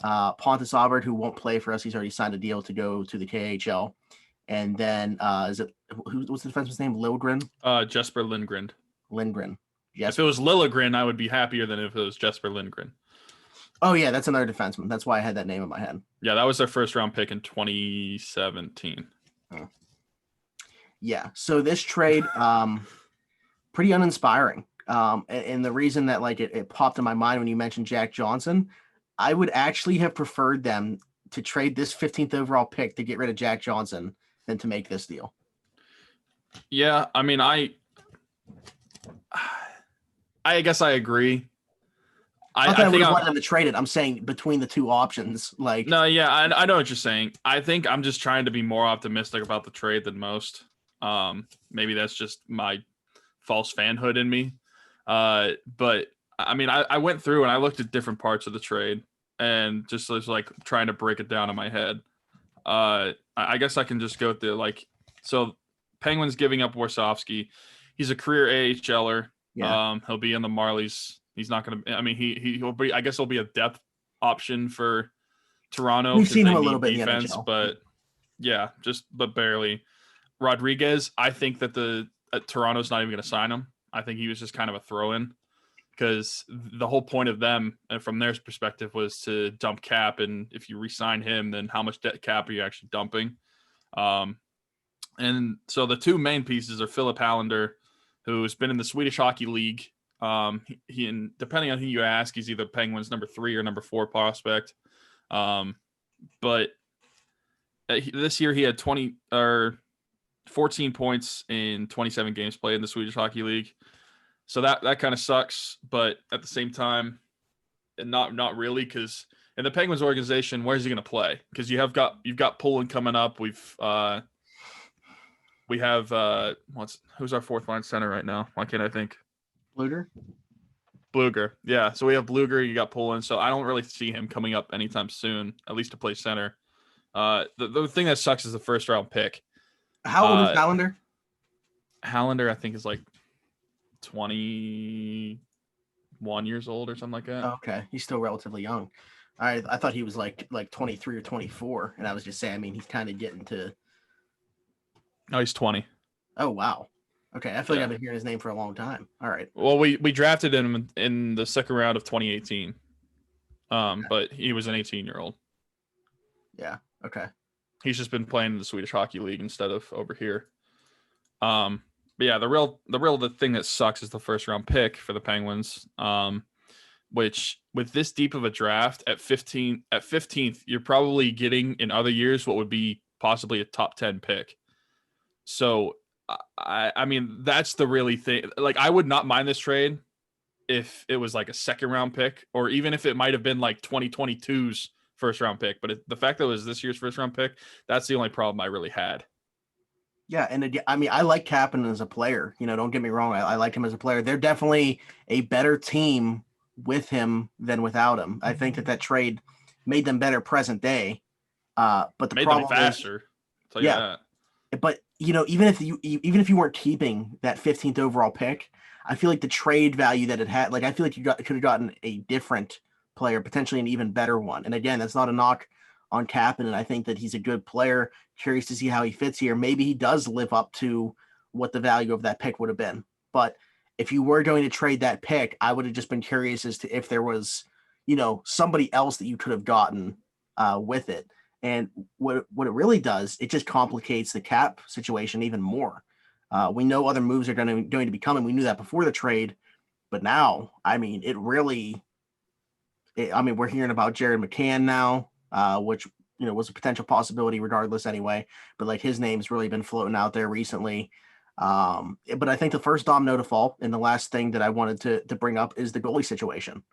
Speaker 1: Pontus Aubert, who won't play for us, he's already signed a deal to go to the KHL. And then what's the defenseman's name? Lilgren?
Speaker 2: Jesper Lindgren.
Speaker 1: Lindgren.
Speaker 2: If it was Lilligren, I would be happier than if it was Jesper Lindgren.
Speaker 1: Oh, yeah, that's another defenseman. That's why I had that name in my head.
Speaker 2: Yeah, that was their first round pick in 2017.
Speaker 1: Yeah, so this trade, pretty uninspiring. And the reason that like it popped in my mind when you mentioned Jack Johnson, I would actually have preferred them to trade this 15th overall pick to get rid of Jack Johnson than to make this deal.
Speaker 2: Yeah, I mean, I guess I agree.
Speaker 1: I think I wanted them to trade it. I'm saying between the two options, like
Speaker 2: no, yeah, I know what you're saying. I think I'm just trying to be more optimistic about the trade than most. Maybe that's just my false fanhood in me. But I mean, I went through and I looked at different parts of the trade and just was like trying to break it down in my head. I guess I can just go through like, so Penguins giving up Warsofsky. He's a career AHLer. Yeah. He'll be in the Marlies. He's not going to, I mean, he'll be, I guess he'll be a depth option for Toronto.
Speaker 1: We've seen him a little bit defense, in the NHL.
Speaker 2: But yeah, but barely. Rodriguez, I think that Toronto's not even going to sign him. I think he was just kind of a throw-in because the whole point of them, and from their perspective, was to dump cap. And if you re-sign him, then how much debt cap are you actually dumping? And so the two main pieces are Philip Hallander, who's been in the Swedish Hockey League. He and depending on who you ask, he's either Penguins number 3 or number 4 prospect. But this year he had 14 points in 27 games played in the Swedish Hockey League. So that kind of sucks, but at the same time, and not really, because in the Penguins organization, where's he going to play? Because you've got Poland coming up. We have who's our fourth line center right now? Why can't I think? Bluger. Yeah. So we have Bluger. You got Poland. So I don't really see him coming up anytime soon, at least to play center. The thing that sucks is the first round pick.
Speaker 1: How old is Hallander?
Speaker 2: Hallander, I think, is like 21 years old or something like that.
Speaker 1: Okay, he's still relatively young. I thought he was like 23 or 24, and I was just saying, I mean, he's kind of getting to.
Speaker 2: No, he's 20.
Speaker 1: Oh wow. Okay, I feel like I've been hearing his name for a long time. All right.
Speaker 2: Well, we drafted him in the second round of 2018. But he was an 18-year-old.
Speaker 1: Yeah. Okay.
Speaker 2: He's just been playing in the Swedish Hockey League instead of over here. But yeah, the thing that sucks is the first round pick for the Penguins. Which with this deep of a draft at 15th, you're probably getting in other years what would be possibly a top 10 pick. So I mean, that's the really thing. Like, I would not mind this trade if it was like a second round pick, or even if it might have been like 2022's first round pick. But the fact that it was this year's first round pick, that's the only problem I really had.
Speaker 1: Yeah, and I mean, I like Kapanen as a player. You know, don't get me wrong. I like him as a player. They're definitely a better team with him than without him. I think that trade made them better present day. But the
Speaker 2: made
Speaker 1: problem
Speaker 2: them faster.
Speaker 1: Is,
Speaker 2: tell you that.
Speaker 1: But you know, even if you weren't keeping that 15th overall pick, I feel like the trade value that it had, like I feel like you could have gotten a different player, potentially an even better one. And again, that's not a knock on Kapanen. I think that he's a good player. Curious to see how he fits here. Maybe he does live up to what the value of that pick would have been. But if you were going to trade that pick, I would have just been curious as to if there was, you know, somebody else that you could have gotten with it. And what it really does, it just complicates the cap situation even more. We know other moves are going to be coming. We knew that before the trade, but now, I mean, we're hearing about Jared McCann now, which, you know, was a potential possibility regardless anyway. But like his name's really been floating out there recently. But I think the first domino to fall, and the last thing that I wanted to bring up is the goalie situation.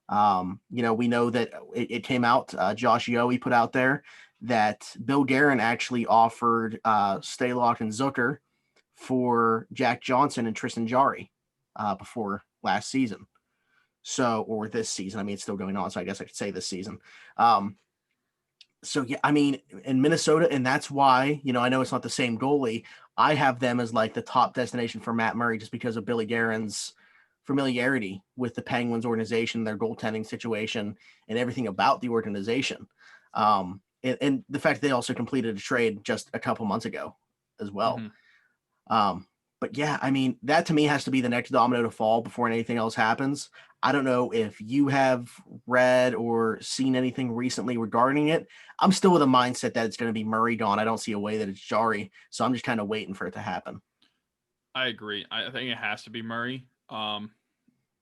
Speaker 1: You know, we know that it came out, Josh Yohe put out there that Bill Guerin actually offered Stalock and Zucker for Jack Johnson and Tristan Jarry before last season. So, or this season. I mean, it's still going on, so I guess I could say this season. So, yeah, I mean, in Minnesota, and that's why, you know, I know it's not the same goalie. I have them as like the top destination for Matt Murray just because of Billy Guerin's familiarity with the Penguins organization, their goaltending situation, and everything about the organization. And the fact that they also completed a trade just a couple months ago as well.
Speaker 2: Hmm.
Speaker 1: But yeah, I mean, that to me has to be the next domino to fall before anything else happens. I don't know if you have read or seen anything recently regarding it. I'm still with a mindset that it's going to be Murray gone. I don't see a way that it's Jari. So I'm just kind of waiting for it to happen.
Speaker 2: I agree. I think it has to be Murray.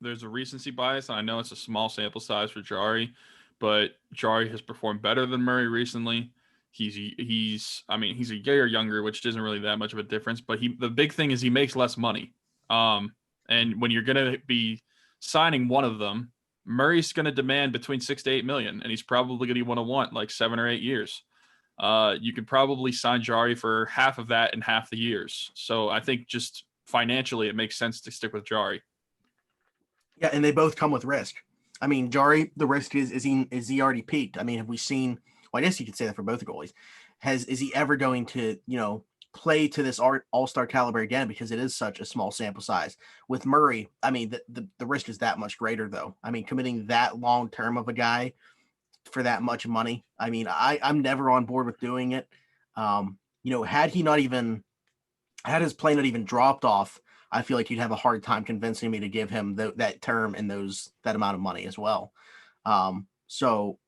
Speaker 2: There's a recency bias, and I know it's a small sample size for Jari, but Jari has performed better than Murray recently. I mean, he's a year younger, which isn't really that much of a difference. But the big thing is he makes less money. And when you're gonna be signing one of them, Murray's gonna demand between 6 to 8 million, and he's probably gonna want like 7 or 8 years. You could probably sign Jari for half of that in half the years. So I think just financially, it makes sense to stick with Jari.
Speaker 1: Yeah, and they both come with risk. I mean, Jari, the risk is he already peaked? I mean, have we seen? Well, I guess you could say that for both the goalies. Is he ever going to play to this all star caliber again? Because it is such a small sample size. With Murray, I mean, the risk is that much greater, though. I mean, committing that long term of a guy for that much money. I mean, I'm never on board with doing it. Had he not even had his play not even dropped off, I feel like you'd have a hard time convincing me to give him that term and that amount of money as well. So,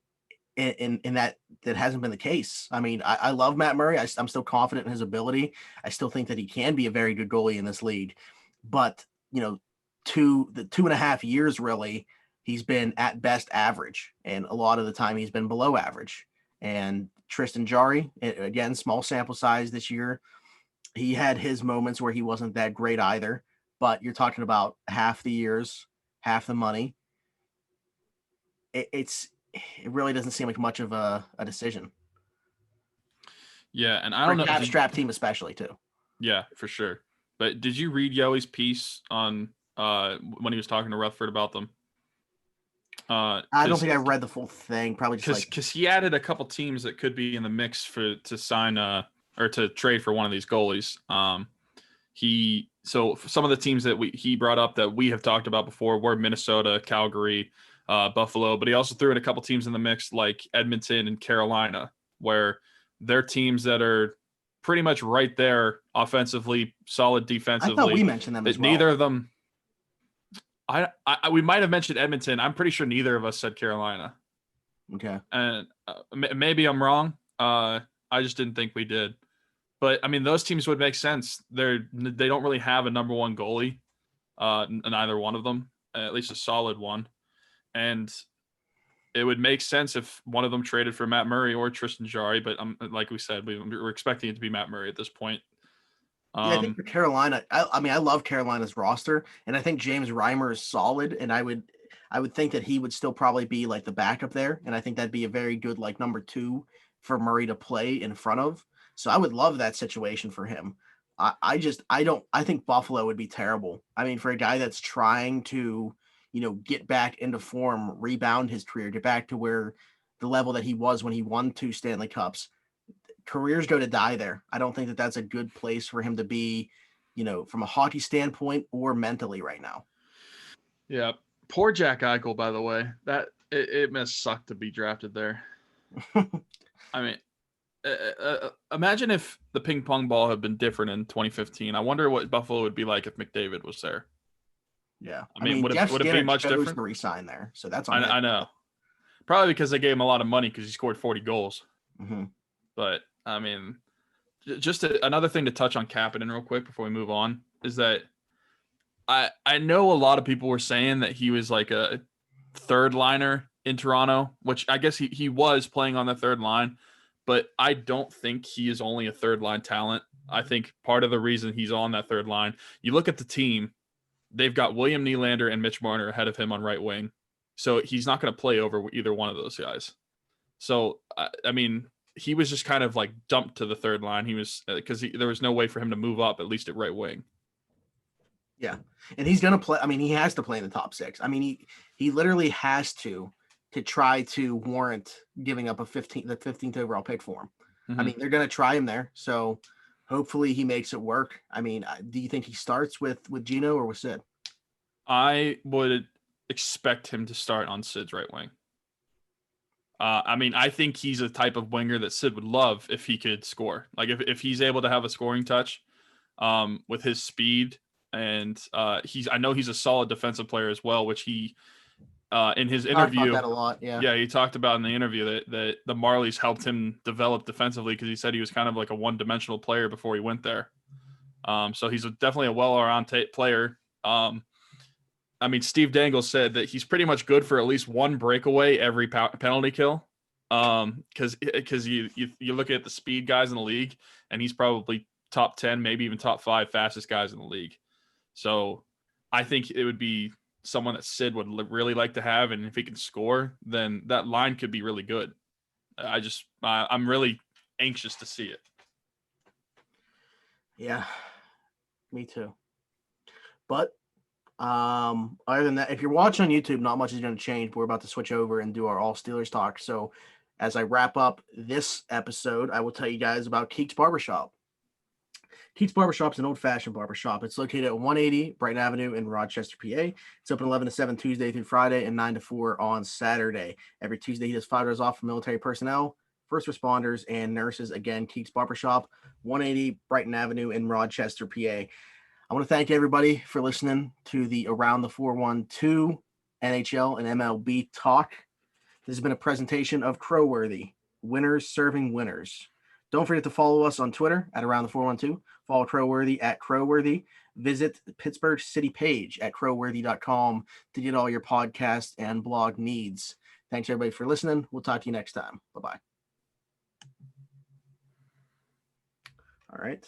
Speaker 1: in that hasn't been the case. I mean, I love Matt Murray. I'm still confident in his ability. I still think that he can be a very good goalie in this league, but the 2.5 years really, he's been at best average, and a lot of the time he's been below average. And Tristan Jari, again, small sample size this year, he had his moments where he wasn't that great either, but you're talking about half the years, half the money. It really doesn't seem like much of a decision
Speaker 2: Yeah, and I
Speaker 1: for
Speaker 2: don't
Speaker 1: a
Speaker 2: know
Speaker 1: cap strap team, especially too.
Speaker 2: yeah, for sure. But did you read Yoey's piece on when he was talking to Rutherford about them?
Speaker 1: I don't think I read the full thing. Probably just like
Speaker 2: because he added a couple teams that could be in the mix to sign or to trade for one of these goalies. So some of the teams that he brought up that we have talked about before were Minnesota, Calgary, Buffalo, but he also threw in a couple teams in the mix like Edmonton and Carolina, where they're teams that are pretty much right there offensively, solid defensively.
Speaker 1: I thought we mentioned them as well.
Speaker 2: Neither of them. We might have mentioned Edmonton. I'm pretty sure neither of us said Carolina.
Speaker 1: Okay.
Speaker 2: And maybe I'm wrong. I just didn't think we did. But I mean, those teams would make sense. They don't really have a number one goalie, neither one of them, at least a solid one. And it would make sense if one of them traded for Matt Murray or Tristan Jari. But like we said, we're expecting it to be Matt Murray at this point.
Speaker 1: Yeah, I think for Carolina, I mean, I love Carolina's roster, and I think James Reimer is solid, and I would think that he would still probably be like the backup there, and I think that'd be a very good like number two for Murray to play in front of. So I would love that situation for him. I think Buffalo would be terrible. I mean, for a guy that's trying to, get back into form, rebound his career, get back to where the level that he was when he won 2 Stanley Cups, careers go to die there. I don't think that that's a good place for him to be, from a hockey standpoint or mentally right now.
Speaker 2: Yeah. Poor Jack Eichel, by the way. That it must suck to be drafted there. I mean, imagine if the ping pong ball had been different in 2015. I wonder what Buffalo would be like if McDavid was there.
Speaker 1: Yeah.
Speaker 2: I mean would it be much different?
Speaker 1: To resign there, so that's
Speaker 2: on I know. Probably because they gave him a lot of money because he scored 40 goals.
Speaker 1: Mm-hmm.
Speaker 2: But I mean, just another thing to touch on Kapanen real quick before we move on is that I know a lot of people were saying that he was like a third liner in Toronto, which I guess he was playing on the third line, but I don't think he is only a third line talent. I think part of the reason he's on that third line, you look at the team, they've got William Nylander and Mitch Marner ahead of him on right wing. So he's not going to play over either one of those guys. So, I mean, he was just kind of like dumped to the third line. He was because there was no way for him to move up, at least at right wing.
Speaker 1: Yeah. And he's going to play. I mean, he has to play in the top 6. I mean, he literally has to try to warrant giving up the 15th overall pick for him. Mm-hmm. I mean, they're going to try him there. So hopefully he makes it work. I mean, do you think he starts with Gino or with Sid?
Speaker 2: I would expect him to start on Sid's right wing. I mean, I think he's a type of winger that Sid would love if he could score. Like if he's able to have a scoring touch, with his speed, and I know he's a solid defensive player as well, which he in his
Speaker 1: Talked about
Speaker 2: interview,
Speaker 1: that a lot. Yeah.
Speaker 2: yeah, he talked about in the interview that the Marlies helped him develop defensively because he said he was kind of like a one-dimensional player before he went there. So he's definitely a well-around player. I mean, Steve Dangle said that he's pretty much good for at least one breakaway every penalty kill. Because you look at the speed guys in the league, and he's probably top 10, maybe even top 5 fastest guys in the league. So I think it would be someone that Sid would really like to have, and if he can score, then that line could be really good. I'm really anxious to see it.
Speaker 1: Yeah, me too. But other than that, if you're watching on YouTube, not much is going to change. But we're about to switch over and do our All Steelers talk. So as I wrap up this episode, I will tell you guys about Keeks Barbershop. Keeks Barbershop is an old-fashioned barbershop. It's located at 180 Brighton Avenue in Rochester, PA. It's open 11 to 7 Tuesday through Friday and 9 to 4 on Saturday. Every Tuesday, he does $5 off for military personnel, first responders, and nurses. Again, Keeks Barbershop, 180 Brighton Avenue in Rochester, PA. I want to thank everybody for listening to the Around the 412 NHL and MLB talk. This has been a presentation of Crowworthy, winners serving winners. Don't forget to follow us on Twitter at Around the 412. Follow Crowworthy at Crowworthy. Visit the Pittsburgh City page at crowworthy.com to get all your podcast and blog needs. Thanks, everybody, for listening. We'll talk to you next time. Bye-bye. All right.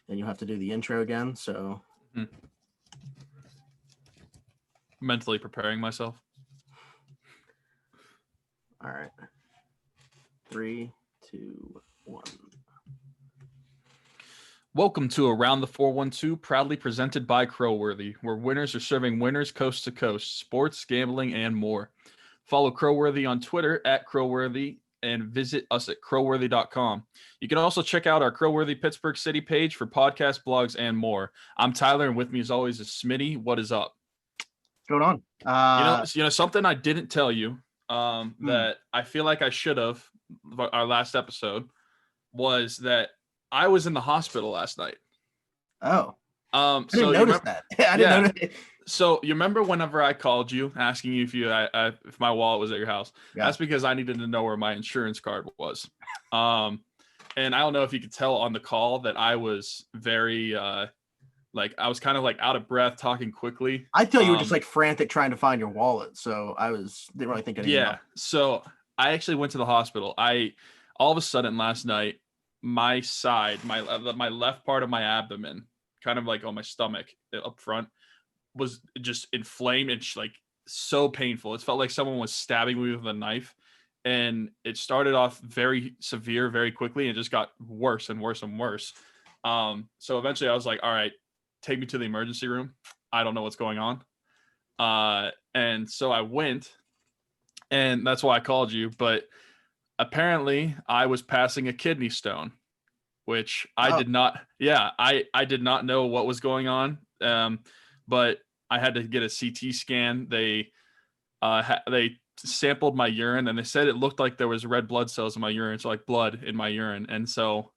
Speaker 1: Then you'll have to do the intro again. So
Speaker 2: Mentally preparing myself.
Speaker 1: All right. 3, 2, 1.
Speaker 2: Welcome to Around the 412, proudly presented by Crowworthy, where winners are serving winners coast to coast, sports, gambling, and more. Follow Crowworthy on Twitter at Crowworthy and visit us at crowworthy.com. You can also check out our Crowworthy Pittsburgh City page for podcasts, blogs, and more. I'm Tyler, and with me as always is Smitty. What is up?
Speaker 1: What's going on?
Speaker 2: You know something I didn't tell you that I feel like I should have, our last episode, was that I was in the hospital last night.
Speaker 1: Oh. I didn't
Speaker 2: so
Speaker 1: notice that. I didn't notice.
Speaker 2: So you remember whenever I called you asking you if my wallet was at your house? Yeah. That's because I needed to know where my insurance card was. And I don't know if you could tell on the call that I was very I was kind of like out of breath, talking quickly.
Speaker 1: I thought you were just like frantic trying to find your wallet, so didn't really think anything.
Speaker 2: Yeah. So I actually went to the hospital. All of a sudden last night, my side, my left part of my abdomen, kind of like on my stomach up front, was just inflamed and like so painful. It felt like someone was stabbing me with a knife, and it started off very severe very quickly and just got worse and worse and worse. So eventually I was like, all right, take me to the emergency room. I don't know what's going on. And so I went, and that's why I called you. But apparently I was passing a kidney stone, which I did not. Yeah, I did not know what was going on. But I had to get a CT scan. They sampled my urine, and they said it looked like there was red blood cells in my urine, so like blood in my urine. And so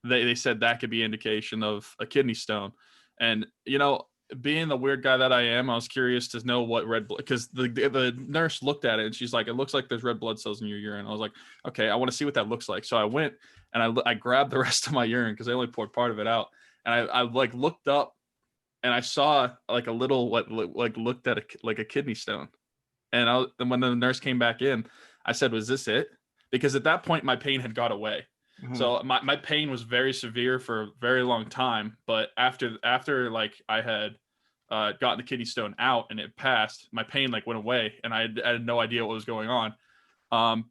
Speaker 2: they said that could be indication of a kidney stone. And, you know, being the weird guy that I am, I was curious to know what red blood, because the nurse looked at it and she's like, it looks like there's red blood cells in your urine. I was like, okay, I want to see what that looks like. So I went and I grabbed the rest of my urine because I only poured part of it out. And I like looked up and I saw like a little, looked at a kidney stone. And when the nurse came back in, I said, was this it? Because at that point my pain had got away. Mm-hmm. So my pain was very severe for a very long time, but after like I had gotten the kidney stone out and it passed, my pain like went away, and I had no idea what was going on.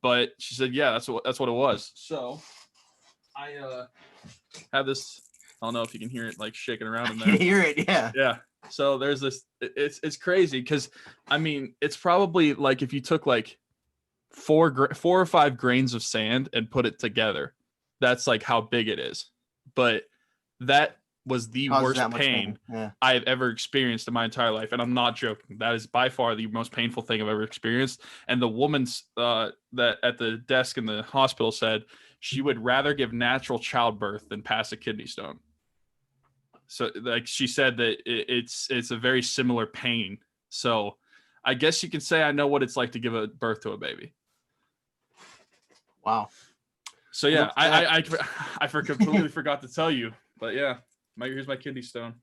Speaker 2: But she said, yeah, that's what it was. So I have this. I don't know if you can hear it like shaking around in there.
Speaker 1: I can hear it, yeah.
Speaker 2: Yeah. So there's this. It's crazy because I mean it's probably like if you took like 4 or 5 grains of sand and put it together. That's like how big it is. But that was the
Speaker 1: Causes
Speaker 2: worst
Speaker 1: that much
Speaker 2: pain
Speaker 1: Yeah.
Speaker 2: I have ever experienced in my entire life. And I'm not joking. That is by far the most painful thing I've ever experienced. And the woman's that at the desk in the hospital said she would rather give natural childbirth than pass a kidney stone. So like she said that it's a very similar pain. So I guess you can say I know what it's like to give a birth to a baby.
Speaker 1: Wow.
Speaker 2: So
Speaker 1: And
Speaker 2: yeah,
Speaker 1: with that,
Speaker 2: completely forgot to tell you, but yeah, here's my kidney stone.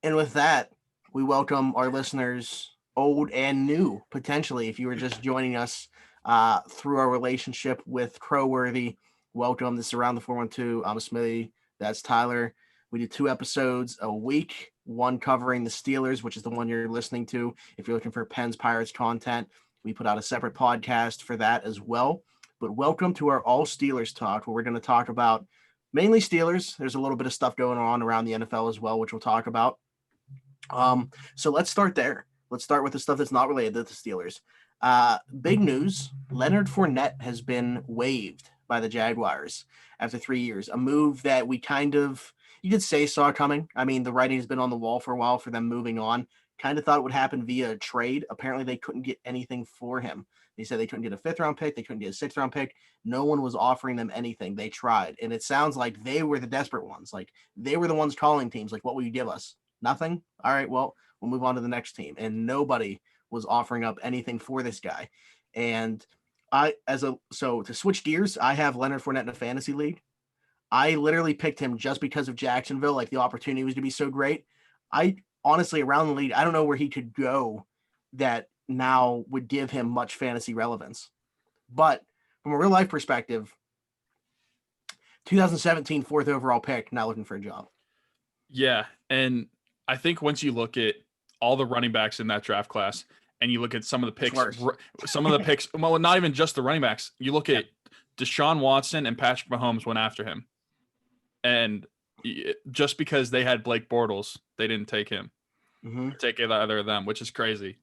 Speaker 1: and with that, we welcome our listeners, old and new, potentially. If you were just joining us through our relationship with Crowworthy, welcome. This is Around the 412. I'm Smithy. That's Tyler. We do 2 episodes a week, one covering the Steelers, which is the one you're listening to. If you're looking for Pens Pirates content, we put out a separate podcast for that as well. But welcome to our All Steelers talk, where we're going to talk about mainly Steelers. There's a little bit of stuff going on around the NFL as well, which we'll talk about. So let's start there. Let's start with the stuff that's not related to the Steelers. Big news: Leonard Fournette has been waived by the Jaguars after 3 years. A move that we you could say saw coming. I mean, the writing has been on the wall for a while for them moving on. Kind of thought it would happen via a trade. Apparently, they couldn't get anything for him. They said they couldn't get a 5th-round pick. They couldn't get a 6th-round pick. No one was offering them anything. They tried, and it sounds like they were the desperate ones. Like they were the ones calling teams. Like, what will you give us? Nothing. All right. Well, we'll move on to the next team. And nobody was offering up anything for this guy. And so to switch gears, I have Leonard Fournette in a fantasy league. I literally picked him just because of Jacksonville. Like the opportunity was to be so great. I honestly, around the league, I don't know where he could go that now would give him much fantasy relevance. But from a real life perspective, 2017 4th overall pick, not looking for a job.
Speaker 2: Yeah, and I think once you look at all the running backs in that draft class, and you look at some of the picks, well, not even just the running backs. You look at Deshaun Watson and Patrick Mahomes went after him, and just because they had Blake Bortles, they didn't take him. Take either of them, which is crazy.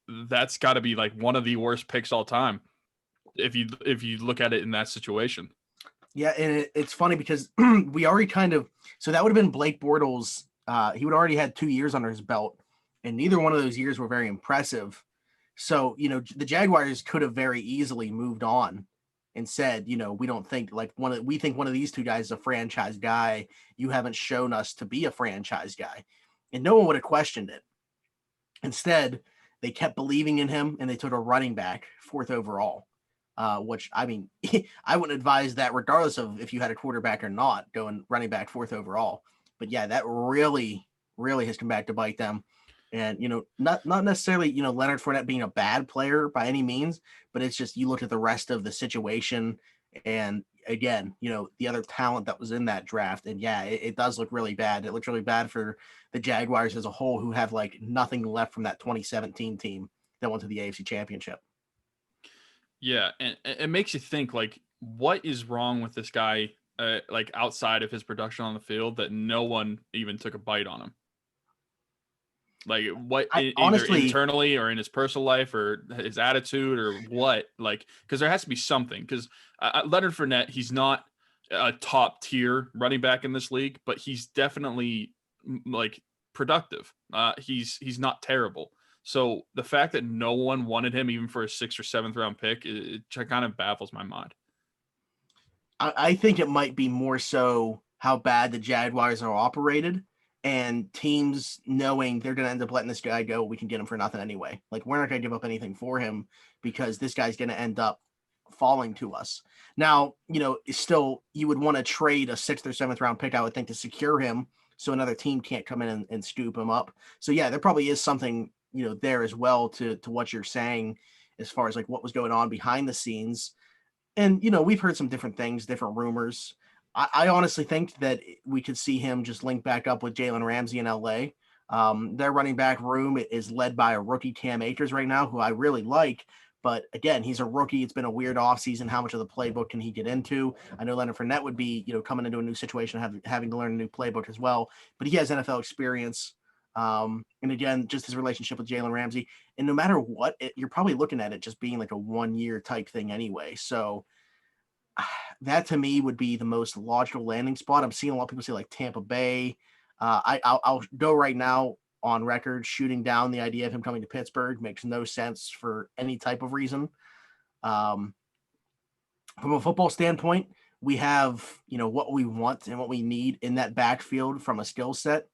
Speaker 2: That's got to be like one of the worst picks all time, if you look at it in that situation.
Speaker 1: Yeah, and it's funny because we already so that would have been Blake Bortles. He would already had 2 years under his belt, and neither one of those years were very impressive. So, the Jaguars could have very easily moved on and said, we don't think we think one of these 2 guys is a franchise guy. You haven't shown us to be a franchise guy. And no one would have questioned it. Instead, they kept believing in him and they took a running back 4th overall. Which, I mean, I wouldn't advise that regardless of if you had a quarterback or not, going running back 4th overall. But yeah, that really, really has come back to bite them. And, not necessarily, Leonard Fournette being a bad player by any means, but it's just you look at the rest of the situation and again, the other talent that was in that draft. And yeah, it does look really bad. It looks really bad for the Jaguars as a whole, who have like nothing left from that 2017 team that went to the AFC Championship.
Speaker 2: Yeah, and it makes you think, like, what is wrong with this guy, like, outside of his production on the field, that no one even took a bite on him? Like, what,
Speaker 1: honestly,
Speaker 2: either internally or in his personal life or his attitude or what? Like, because there has to be something. Because Leonard Fournette, he's not a top tier running back in this league, but he's definitely like productive. He's not terrible. So the fact that no one wanted him even for a 6th or 7th round pick, it kind of baffles my mind.
Speaker 1: I think it might be more so how bad the Jaguars are operated and teams knowing they're going to end up letting this guy go. We can get him for nothing anyway. Like, we're not going to give up anything for him because this guy's going to end up falling to us. Now, still you would want to trade a 6th or 7th round pick, I would think, to secure him so another team can't come in and scoop him up. So yeah, there probably is something, there as well to what you're saying as far as like what was going on behind the scenes. And, we've heard some different things, different rumors. I honestly think that we could see him just link back up with Jalen Ramsey in LA. Their running back room is led by a rookie, Cam Akers, right now, who I really like. But again, he's a rookie. It's been a weird offseason. How much of the playbook can he get into? I know Leonard Fournette would be, coming into a new situation, having to learn a new playbook as well. But he has NFL experience. And again, just his relationship with Jalen Ramsey. And no matter what, you're probably looking at it just being like a 1-year type thing anyway. So that to me would be the most logical landing spot. I'm seeing a lot of people say like Tampa Bay. I'll go right now on record shooting down the idea of him coming to Pittsburgh. Makes no sense for any type of reason. Um, from a football standpoint, we have what we want and what we need in that backfield from a skill set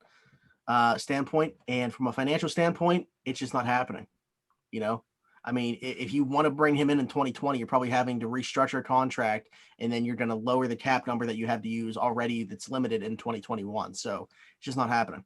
Speaker 1: standpoint, and from a financial standpoint, it's just not happening. You know, I mean, if you want to bring him in 2020, you're probably having to restructure a contract, and then you're going to lower the cap number that you have to use already that's limited in 2021. So it's just not happening.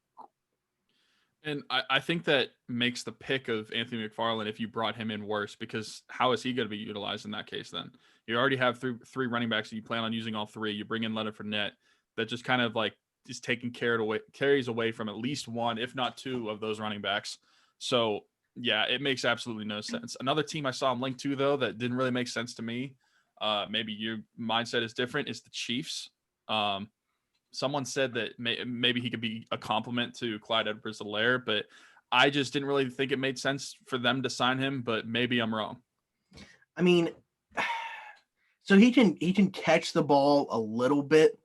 Speaker 2: And I think that makes the pick of Anthony McFarland, if you brought him in, worse, because how is he going to be utilized in that case then? You already have three running backs, and you plan on using all three. You bring in Leonard Fournette, that just kind of like is taking carries away from at least one, if not two, of those running backs. So yeah, it makes absolutely no sense. Another team I saw him linked to, though, that didn't really make sense to me, maybe your mindset is different, is the Chiefs. Someone said that maybe he could be a compliment to Clyde Edwards-Helaire, but I just didn't really think it made sense for them to sign him, but maybe I'm wrong.
Speaker 1: I mean, so he can catch the ball a little bit,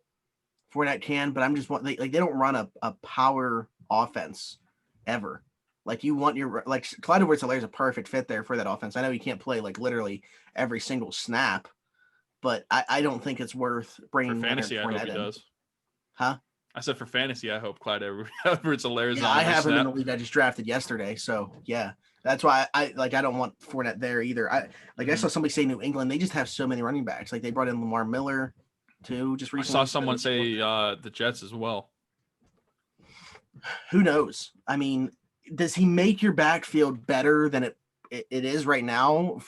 Speaker 1: Fournette can, but I'm just they don't run a power offense ever. Like you want Clyde Edwards-Helaire is a perfect fit there for that offense. I know he can't play like literally every single snap, but I don't think it's worth bringing
Speaker 2: for fantasy. I hope he does.
Speaker 1: Huh?
Speaker 2: I said for fantasy, I hope Clyde Edwards-Helaire is on.
Speaker 1: I have him in the league I just drafted yesterday, so yeah, that's why I don't want Fournette there either. I saw somebody say New England, they just have so many running backs. Like they brought in Lamar Miller too just recently.
Speaker 2: I saw someone say the Jets as well.
Speaker 1: Who knows? I mean, does he make your backfield better than it is right now?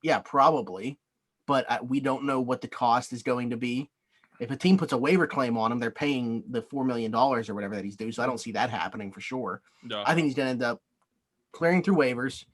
Speaker 1: Yeah, probably, but we don't know what the cost is going to be. If a team puts a waiver claim on him, they're paying the $4 million or whatever that he's due. So I don't see that happening for sure.
Speaker 2: No.
Speaker 1: I think he's going to end up clearing through waivers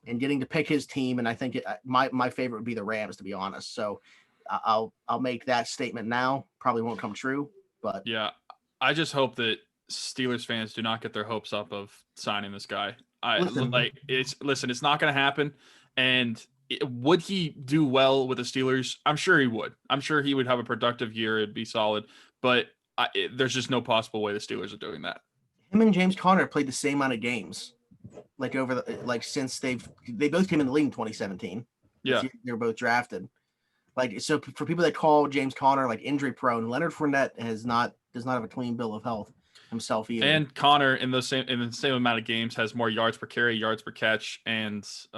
Speaker 1: and getting to pick his team. And I think my favorite would be the Rams, to be honest. So I'll make that statement now. Probably won't come true, but
Speaker 2: yeah, I just hope that Steelers fans do not get their hopes up of signing this guy. It's not going to happen. And would he do well with the Steelers? I'm sure he would. I'm sure he would have a productive year. It'd be solid. But there's just no possible way the Steelers are doing that.
Speaker 1: Him and James Conner played the same amount of games, since they both came in the league in 2017.
Speaker 2: Yeah,
Speaker 1: they were both drafted. So for people that call James Conner injury prone, Leonard Fournette does not have a clean bill of health himself either.
Speaker 2: And Conner in the same amount of games has more yards per carry, yards per catch, and
Speaker 1: he's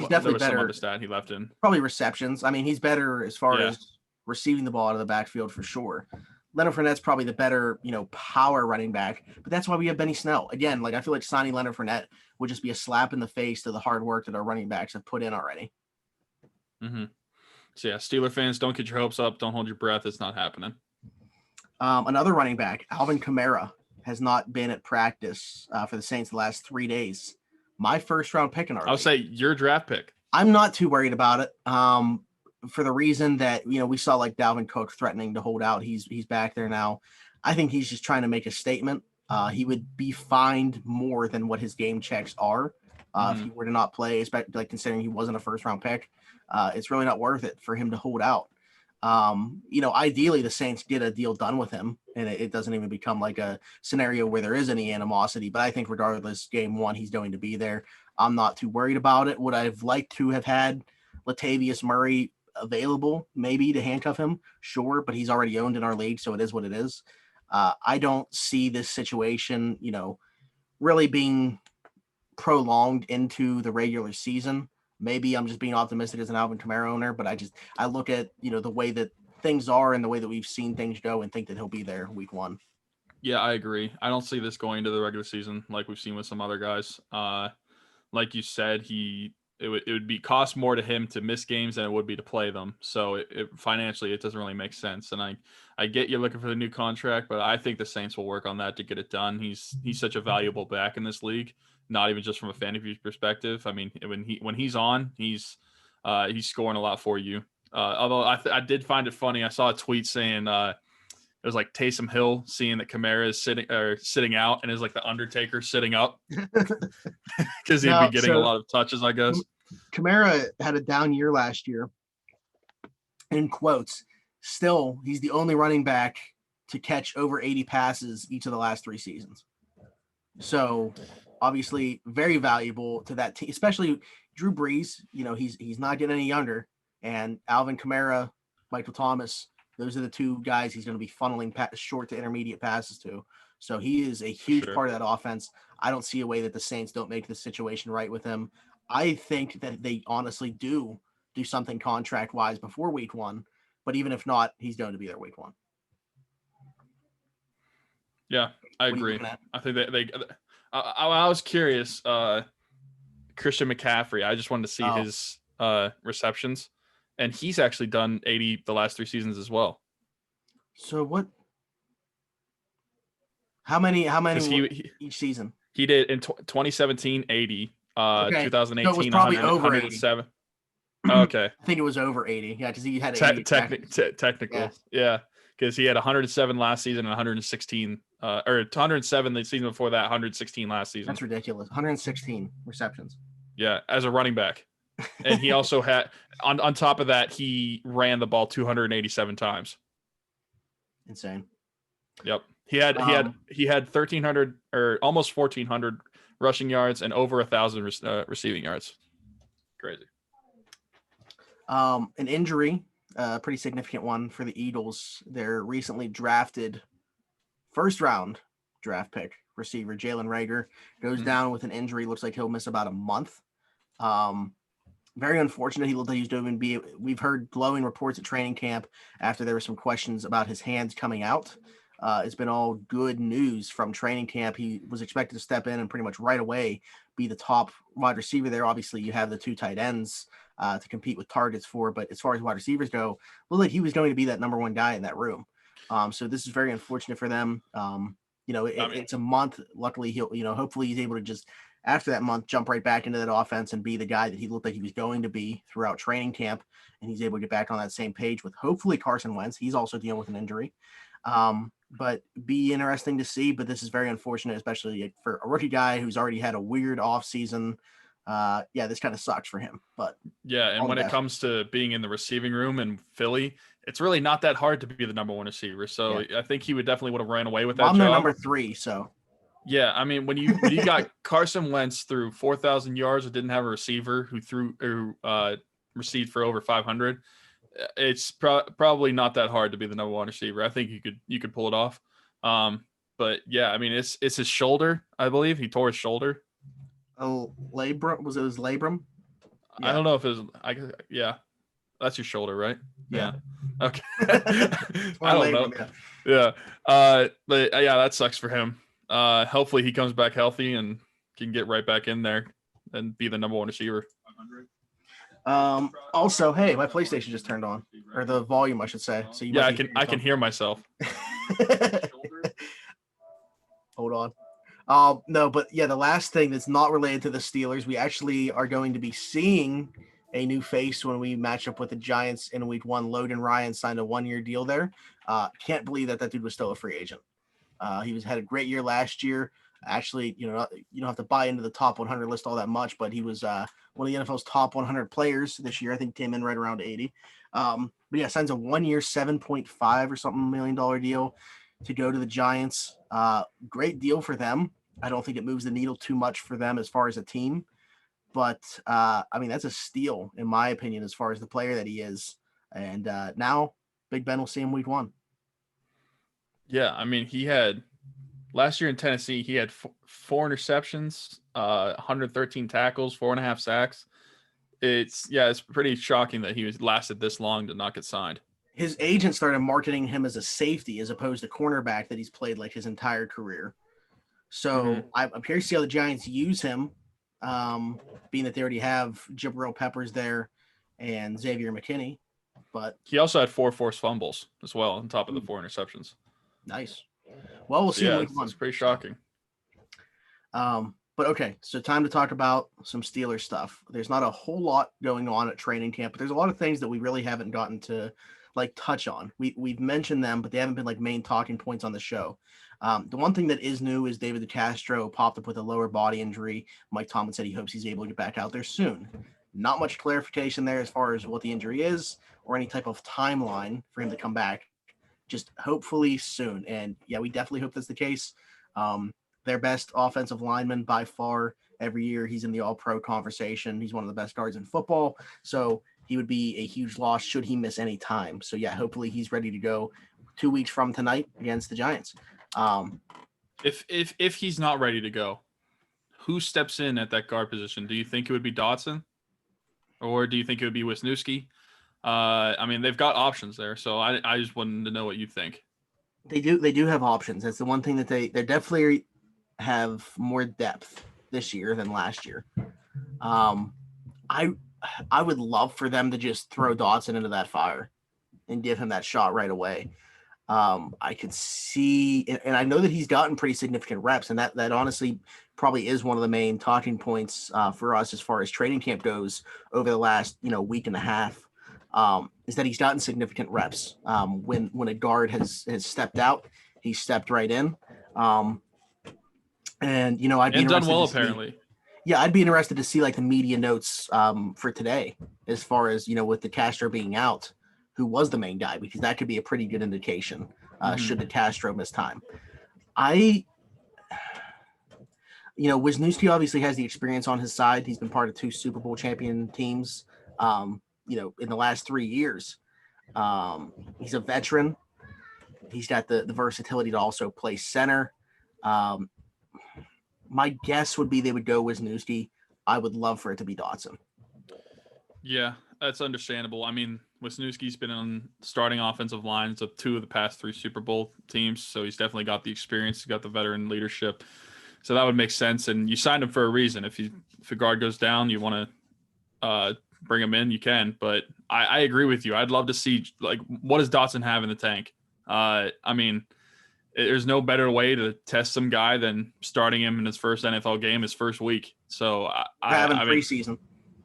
Speaker 1: definitely better.
Speaker 2: Some other stat he left in.
Speaker 1: Probably receptions. I mean, he's better as far as receiving the ball out of the backfield for sure. Leonard Fournette's probably the better, power running back, but that's why we have Benny Snell. Again, I feel like signing Leonard Fournette would just be a slap in the face to the hard work that our running backs have put in already.
Speaker 2: Mm-hmm. So Steeler fans, don't get your hopes up. Don't hold your breath. It's not happening.
Speaker 1: Another running back, Alvin Kamara, has not been at practice for the Saints the last 3 days. My first round pick in our
Speaker 2: I'll say your draft pick.
Speaker 1: I'm not too worried about it. For the reason that, we saw Dalvin Cook threatening to hold out. He's back there now. I think he's just trying to make a statement. He would be fined more than what his game checks are if he were to not play, especially considering he wasn't a first round pick. It's really not worth it for him to hold out. Ideally the Saints get a deal done with him and it doesn't even become a scenario where there is any animosity, but I think regardless, game one, he's going to be there. I'm not too worried about it. Would I've liked to have had Latavius Murray available maybe to handcuff him? Sure, but he's already owned in our league, so it is what it is. I don't see this situation, really being prolonged into the regular season. Maybe I'm just being optimistic as an Alvin Kamara owner, but I look at, the way that things are and the way that we've seen things go and think that he'll be there week one.
Speaker 2: Yeah, I agree. I don't see this going to the regular season like we've seen with some other guys. Like you said, it would be cost more to him to miss games than it would be to play them. So financially, it doesn't really make sense. And I get you're looking for the new contract, but I think the Saints will work on that to get it done. He's such a valuable back in this league. Not even just from a fantasy perspective. I mean, when he's on, he's scoring a lot for you. Although I did find it funny. I saw a tweet saying it was Taysom Hill seeing that Kamara is sitting out and is the Undertaker sitting up because he'd be getting a lot of touches, I guess.
Speaker 1: Kamara had a down year last year. In quotes, still he's the only running back to catch over 80 passes each of the last 3 seasons. So obviously very valuable to that team, especially Drew Brees. You know, he's not getting any younger, and Alvin Kamara, Michael Thomas. Those are the 2 guys he's going to be funneling short to intermediate passes to. So he is a huge
Speaker 2: Sure.
Speaker 1: part of that offense. I don't see a way that the Saints don't make the situation right with him. I think that they honestly do something contract wise before week 1, but even if not, he's going to be there week 1.
Speaker 2: Yeah, I
Speaker 1: What are you
Speaker 2: agree.
Speaker 1: looking at?
Speaker 2: I think I was curious. Christian McCaffrey. I just wanted to see his receptions, and he's actually done 80 the last 3 seasons as well.
Speaker 1: So what? How many
Speaker 2: He
Speaker 1: each season?
Speaker 2: He did in 2017 80,
Speaker 1: Okay.
Speaker 2: 2018
Speaker 1: So it was probably
Speaker 2: 100,
Speaker 1: over
Speaker 2: 107. Okay.
Speaker 1: I think it was over 80. Yeah, because he had 80
Speaker 2: Technical.
Speaker 1: Yes.
Speaker 2: Yeah, because he had 107 last season and 116 or 107 the season before that, 116 last season.
Speaker 1: That's ridiculous. 116 receptions.
Speaker 2: Yeah, as a running back. And he also had on top of that, he ran the ball 287 times.
Speaker 1: Insane.
Speaker 2: Yep. He had 1,300 or almost 1,400 rushing yards and over 1,000 receiving yards. Crazy.
Speaker 1: An injury, a pretty significant one for the Eagles. Their recently drafted first round draft pick receiver Jalen Reagor goes down with an injury. Looks like he'll miss about a month. Very unfortunate. He looked like he was going to be. We've heard glowing reports at training camp after there were some questions about his hands coming out. It's been all good news from training camp. He was expected to step in and pretty much right away be the top wide receiver there. Obviously, you have the 2 tight ends to compete with targets for, but as far as wide receivers go, it looked like he was going to be that number 1 guy in that room. So this is very unfortunate for them. It's a month. Luckily, hopefully he's able to just after that month jump right back into that offense and be the guy that he looked like he was going to be throughout training camp. And he's able to get back on that same page with hopefully Carson Wentz. He's also dealing with an injury. But be interesting to see, but this is very unfortunate, especially for a rookie guy who's already had a weird off season. This kind of sucks for him, but
Speaker 2: yeah. And when it comes to being in the receiving room in Philly, it's really not that hard to be the number 1 receiver. So I think he would definitely would have ran away with that.
Speaker 1: I'm
Speaker 2: job.
Speaker 1: their number 3. So
Speaker 2: yeah, I mean, when you got Carson Wentz through 4,000 yards and didn't have a receiver who received for over 500, it's probably not that hard to be the number 1 receiver. I think you could pull it off. But yeah, I mean, it's his shoulder. I believe he tore his shoulder.
Speaker 1: Oh, labrum, was it his labrum?
Speaker 2: Yeah. I don't know if it was. Yeah, that's your shoulder, right?
Speaker 1: Yeah.
Speaker 2: Okay. I don't know. Yeah. But yeah, that sucks for him. Hopefully he comes back healthy and can get right back in there and be the number 1 receiver.
Speaker 1: Also, hey, my PlayStation just turned on, or the volume, I should say. So
Speaker 2: I can hear myself.
Speaker 1: Hold on. No, but yeah, the last thing that's not related to the Steelers, we actually are going to be seeing a new face when we match up with the Giants in week 1. Logan Ryan signed a 1-year deal there. Can't believe that dude was still a free agent. He had a great year last year. Actually, you don't have to buy into the top 100 list all that much, but he was one of the NFL's top 100 players this year. I think came in right around 80. But yeah, signs a 1-year, $7.5 or something $1 million deal to go to the Giants. Great deal for them. I don't think it moves the needle too much for them as far as a team, but I mean, that's a steal in my opinion, as far as the player that he is. And now Big Ben will see him week 1.
Speaker 2: Yeah. I mean, he had last year in Tennessee, he had 4 interceptions, 113 tackles, 4.5 sacks. It's pretty shocking that he lasted this long to not get signed.
Speaker 1: His agent started marketing him as a safety as opposed to cornerback that he's played like his entire career. So I'm curious to see how the Giants use him, being that they already have Jabril Peppers there and Xavier McKinney. But
Speaker 2: he also had 4 forced fumbles as well on top of the 4 interceptions.
Speaker 1: Nice. Well, we'll see.
Speaker 2: Yeah, it's pretty shocking.
Speaker 1: But okay, so time to talk about some Steelers stuff. There's not a whole lot going on at training camp, but there's a lot of things that we really haven't gotten to touch on. We've mentioned them, but they haven't been main talking points on the show. The one thing that is new is David DeCastro popped up with a lower body injury. Mike Tomlin said he hopes he's able to get back out there soon. Not much clarification there as far as what the injury is or any type of timeline for him to come back. just hopefully soon. And yeah, we definitely hope that's the case. Their best offensive lineman by far every year. He's in the All-Pro conversation. He's one of the best guards in football. So he would be a huge loss should he miss any time. So yeah, hopefully he's ready to go 2 weeks from tonight against the Giants.
Speaker 2: If he's not ready to go, who steps in at that guard position? Do you think it would be Dotson, or do you think it would be Wisniewski? I mean, they've got options there, so I just wanted to know what you think.
Speaker 1: They do have options. That's the one thing that they definitely have more depth this year than last year. I would love for them to just throw Dotson into that fire and give him that shot right away. I could see, and I know that he's gotten pretty significant reps, and that honestly probably is one of the main talking points for us as far as training camp goes over the last week and a half. Is that he's gotten significant reps. When a guard has stepped out, he stepped right in. And I'd be
Speaker 2: done well
Speaker 1: to see,
Speaker 2: apparently.
Speaker 1: yeah, I'd be interested to see like the media notes for today, as far as with the Castro being out, who was the main guy, because that could be a pretty good indication should the Castro miss time. Wisniewski obviously has the experience on his side. He's been part of 2 Super Bowl champion teams, in the last 3 years. He's a veteran. He's got the versatility to also play center. My guess would be they would go Wisniewski. I would love for it to be Dotson.
Speaker 2: Yeah, that's understandable. I mean, Wisniewski's been on starting offensive lines of 2 of the past 3 Super Bowl teams, so he's definitely got the experience. He's got the veteran leadership. So that would make sense. And you signed him for a reason. If a guard goes down, you want to bring him in, you can. But I agree with you. I'd love to see, like, what does Dotson have in the tank? I mean, there's no better way to test some guy than starting him in his first NFL game, his first week. So
Speaker 1: having preseason.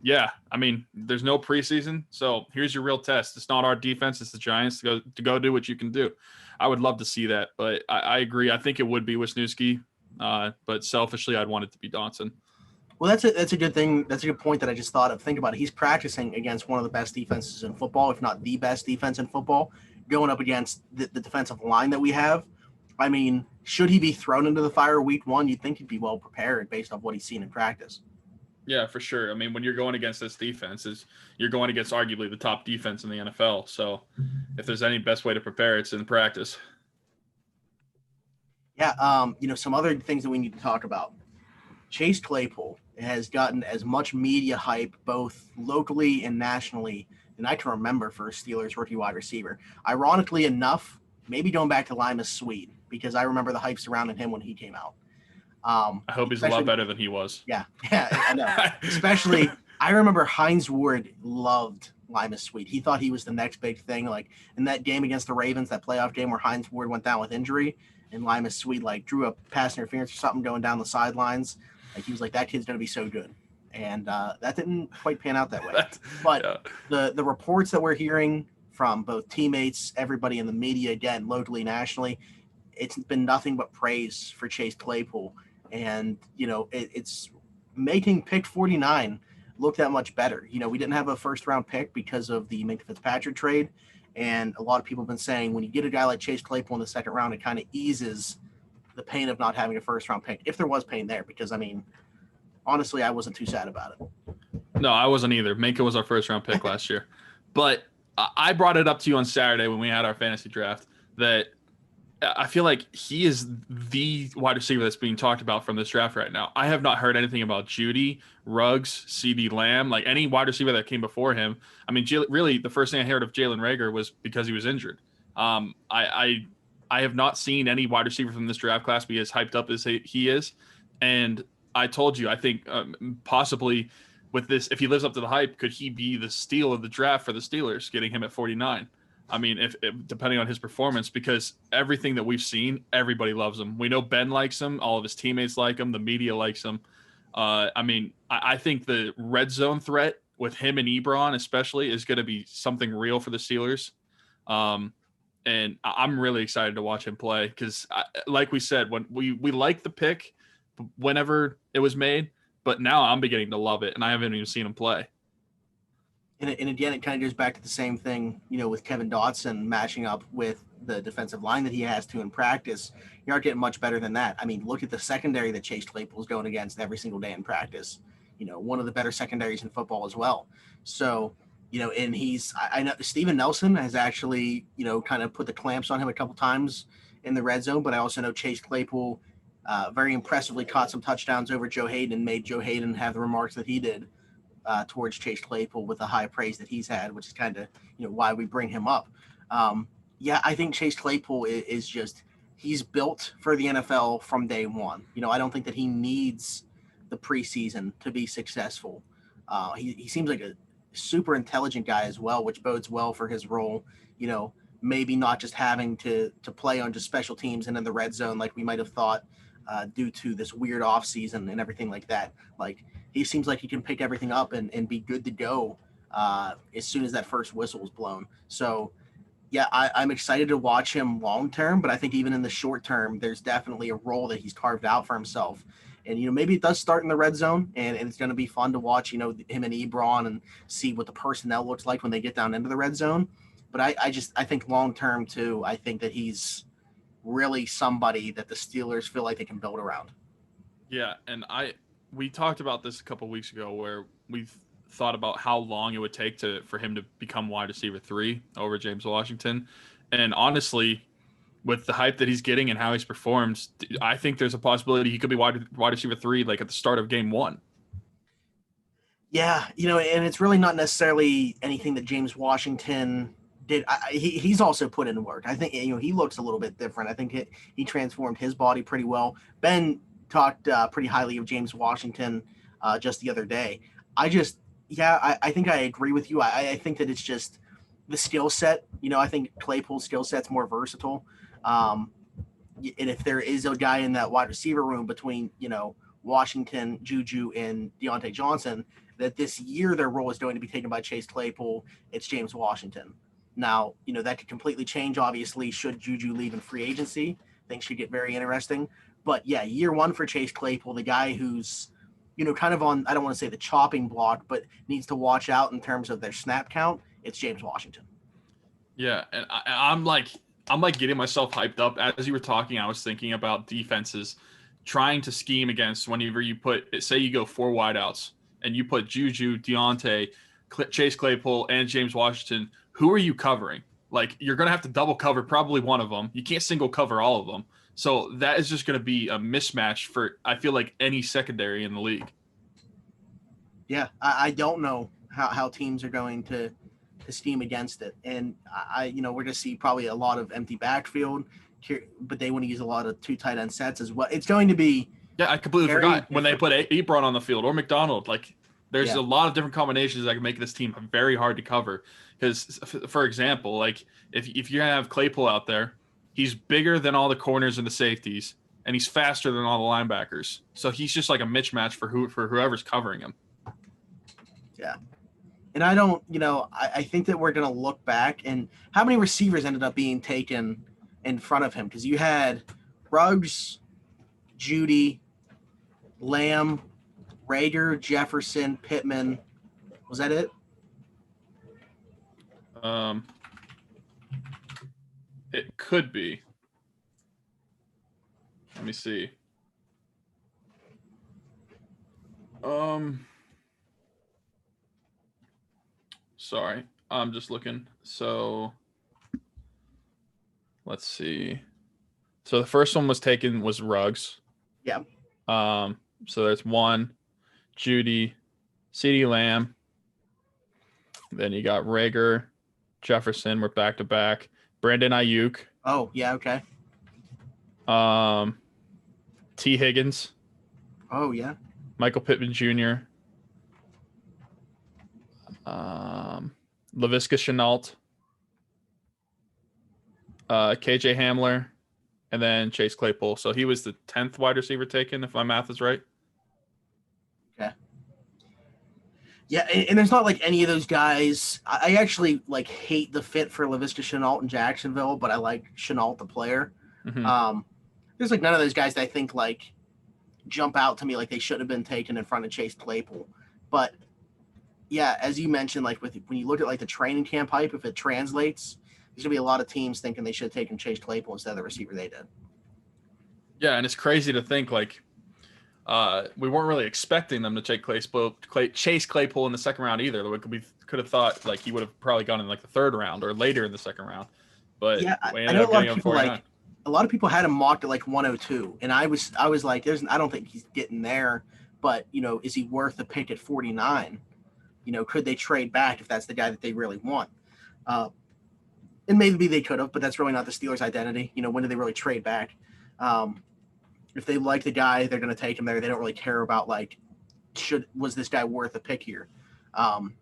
Speaker 2: Yeah, I mean, there's no preseason, so here's your real test. It's not our defense; it's the Giants to go do what you can do. I would love to see that, but I agree. I think it would be Wisniewski, but selfishly, I'd want it to be Dotson.
Speaker 1: Well, that's a good thing. That's a good point that I just thought of. Think about it. He's practicing against one of the best defenses in football, if not the best defense in football, going up against the defensive line that we have. I mean, should he be thrown into the fire week 1, you'd think he'd be well prepared based on what he's seen in practice.
Speaker 2: Yeah, for sure. I mean, when you're going against this defense, you're going against arguably the top defense in the NFL. So if there's any best way to prepare, it's in practice.
Speaker 1: Yeah, some other things that we need to talk about. Chase Claypool has gotten as much media hype, both locally and nationally, than I can remember for a Steelers rookie wide receiver. Ironically enough, maybe going back to Limas Sweed, because I remember the hype surrounding him when he came out.
Speaker 2: I hope he's a lot better than he was.
Speaker 1: Yeah, I know. Especially, I remember Hines Ward loved Limas Sweed. He thought he was the next big thing. Like in that game against the Ravens, that playoff game where Hines Ward went down with injury, and Limas Sweed drew a pass interference or something going down the sidelines. Like he was like, that kid's gonna be so good, and that didn't quite pan out that way. But yeah. the reports that we're hearing from both teammates, everybody in the media, again, locally, nationally, it's been nothing but praise for Chase Claypool. And, it's making pick 49 look that much better. We didn't have a first-round pick because of the Minkah Fitzpatrick trade. And a lot of people have been saying when you get a guy like Chase Claypool in the second round, it kind of eases the pain of not having a first-round pick, if there was pain there. Because, I mean, honestly, I wasn't too sad about it.
Speaker 2: No, I wasn't either. Minkah was our first-round pick last year. But I brought it up to you on Saturday when we had our fantasy draft that I feel like he is the wide receiver that's being talked about from this draft right now. I have not heard anything about Judy, Ruggs, CeeDee Lamb, like any wide receiver that came before him. I mean, really, the first thing I heard of Jalen Reagor was because he was injured. I have not seen any wide receiver from this draft class be as hyped up as he is. And I told you, I think possibly with this, if he lives up to the hype, could he be the steal of the draft for the Steelers, getting him at 49? I mean, if depending on his performance, because everything that we've seen, everybody loves him. We know Ben likes him. All of his teammates like him. The media likes him. I think the red zone threat with him and Ebron especially is going to be something real for the Steelers. And I'm really excited to watch him play because, like we said, when we liked the pick whenever it was made, but now I'm beginning to love it, and I haven't even seen him play.
Speaker 1: and again, it kind of goes back to the same thing, with Kevin Dotson matching up with the defensive line that he has to in practice. You aren't getting much better than that. I mean, look at the secondary that Chase Claypool is going against every single day in practice. One of the better secondaries in football as well. So, and I know Steven Nelson has actually, kind of put the clamps on him a couple times in the red zone, but I also know Chase Claypool very impressively caught some touchdowns over Joe Hayden and made Joe Hayden have the remarks that he did towards Chase Claypool with the high praise that he's had, which is kind of why we bring him up. I think Chase Claypool is just he's built for the NFL from day one. I don't think that he needs the preseason to be successful. He seems like a super intelligent guy as well, which bodes well for his role. Maybe not just having to play on just special teams and in the red zone like we might have thought due to this weird off season and everything like that. Like he seems like he can pick everything up and be good to go as soon as that first whistle is blown. So yeah, I'm excited to watch him long term, but I think even in the short term, there's definitely a role that he's carved out for himself. And maybe it does start in the red zone, and it's going to be fun to watch, him and Ebron and see what the personnel looks like when they get down into the red zone. But I think long term too, I think that he's really somebody that the Steelers feel like they can build around.
Speaker 2: Yeah, and we talked about this a couple weeks ago where we've thought about how long it would take for him to become wide receiver 3 over James Washington. And honestly, with the hype that he's getting and how he's performed, I think there's a possibility he could be wide receiver 3 like at the start of game 1.
Speaker 1: Yeah, and it's really not necessarily anything that James Washington did. He's also put in work. I think he looks a little bit different. I think he transformed his body pretty well. Ben talked pretty highly of James Washington just the other day. I think I agree with you. I think that it's just the skill set. I think Claypool's skill set's more versatile. And if there is a guy in that wide receiver room between Washington, Juju, and Deontay Johnson, that this year their role is going to be taken by Chase Claypool, it's James Washington. Now, that could completely change, obviously, should Juju leave in free agency. Things should get very interesting. But, yeah, year one for Chase Claypool, the guy who's, kind of on, I don't want to say the chopping block, but needs to watch out in terms of their snap count, it's James Washington.
Speaker 2: Yeah, and I'm like getting myself hyped up. As you were talking, I was thinking about defenses trying to scheme against whenever you say you go 4 wideouts and you put Juju, Deontay, Chase Claypool, and James Washington. Who are you covering? Like, you're going to have to double cover probably one of them. You can't single cover all of them. So that is just going to be a mismatch for, I feel like, any secondary in the league.
Speaker 1: Yeah, I don't know how teams are going to scheme against it. And we're going to see probably a lot of empty backfield, but they want to use a lot of 2 tight end sets as well. It's going to be.
Speaker 2: Yeah, I completely forgot when they put Ebron on the field or McDonald. Like, there's a lot of different combinations that can make this team very hard to cover. Because, for example, like if you have Claypool out there, he's bigger than all the corners and the safeties, and he's faster than all the linebackers. So he's just like a mismatch for whoever's covering him.
Speaker 1: Yeah. And I don't, I think that we're going to look back and how many receivers ended up being taken in front of him? Because you had Ruggs, Judy, Lamb, Rager, Jefferson, Pittman. Was that it?
Speaker 2: It could be. Let me see. Sorry, I'm just looking. So let's see. So the first one was Ruggs.
Speaker 1: Yeah.
Speaker 2: So there's 1, Judy, CeeDee Lamb. Then you got Rager, Jefferson. We're back to back. Brandon Ayuk.
Speaker 1: Oh, yeah, okay.
Speaker 2: T. Higgins.
Speaker 1: Oh, yeah.
Speaker 2: Michael Pittman Jr. Laviska Shenault. KJ Hamler. And then Chase Claypool. So he was the 10th wide receiver taken, if my math is right.
Speaker 1: Okay. Yeah, and there's not like any of those guys. I actually hate the fit for Laviska Shenault in Jacksonville, but I like Shenault the player.
Speaker 2: Mm-hmm.
Speaker 1: There's none of those guys that I think jump out to me like they should have been taken in front of Chase Claypool. But yeah, as you mentioned, like when you look at like the training camp hype, if it translates, there's gonna be a lot of teams thinking they should have taken Chase Claypool instead of the receiver they did.
Speaker 2: Yeah, and it's crazy to think like we weren't really expecting them to take Chase Claypool in the second round either. We could have thought like he would have probably gone in like the third round or later in the second round, but
Speaker 1: Yeah,
Speaker 2: we
Speaker 1: I
Speaker 2: ended
Speaker 1: know a
Speaker 2: up
Speaker 1: lot
Speaker 2: getting
Speaker 1: of
Speaker 2: him
Speaker 1: people
Speaker 2: 49.
Speaker 1: like a lot of people had him mocked at like 102, and I was like, I don't think he's getting there, but is he worth a pick at 49? Could they trade back if that's the guy that they really want? Uh, and maybe they could have, but that's really not the Steelers' identity. When do they really trade back? Um, if they like the guy, they're going to take him there. They don't really care about like, was this guy worth a pick here? Um,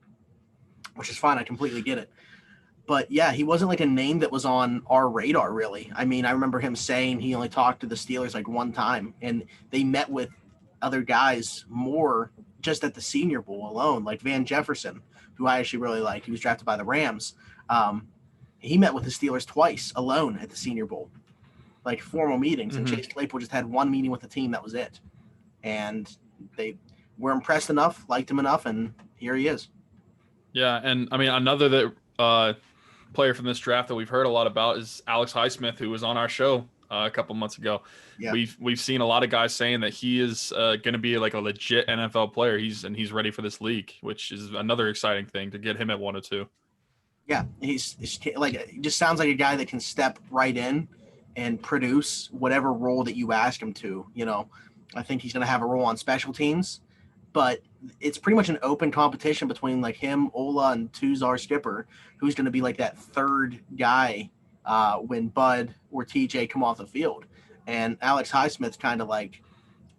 Speaker 1: which is fine. I completely get it. But yeah, he wasn't like a name that was on our radar really. I mean, I remember him saying he only talked to the Steelers like one time, and they met with other guys more just at the Senior Bowl alone, like Van Jefferson, who I actually really like. He was drafted by the Rams. Um, he met with the Steelers twice alone at the Senior Bowl, like formal meetings. And
Speaker 2: Mm-hmm.
Speaker 1: Chase Claypool just had one meeting with the team. That was it. And they were impressed enough, liked him enough, and here he is.
Speaker 2: Yeah, and I mean another that player from this draft that we've heard a lot about is Alex Highsmith, who was on our show a couple months ago.
Speaker 1: Yeah.
Speaker 2: We've seen a lot of guys saying that he is going to be like a legit NFL player. He's ready for this league, which is another exciting thing to get him at 102.
Speaker 1: Yeah, he's like he just sounds like a guy that can step right in and produce whatever role that you ask him to. I think he's going to have a role on special teams, but it's pretty much an open competition between like him, Ola, and Tuzar Skipper, who's going to be like that third guy when Bud or TJ come off the field. And Alex Highsmith's kind of like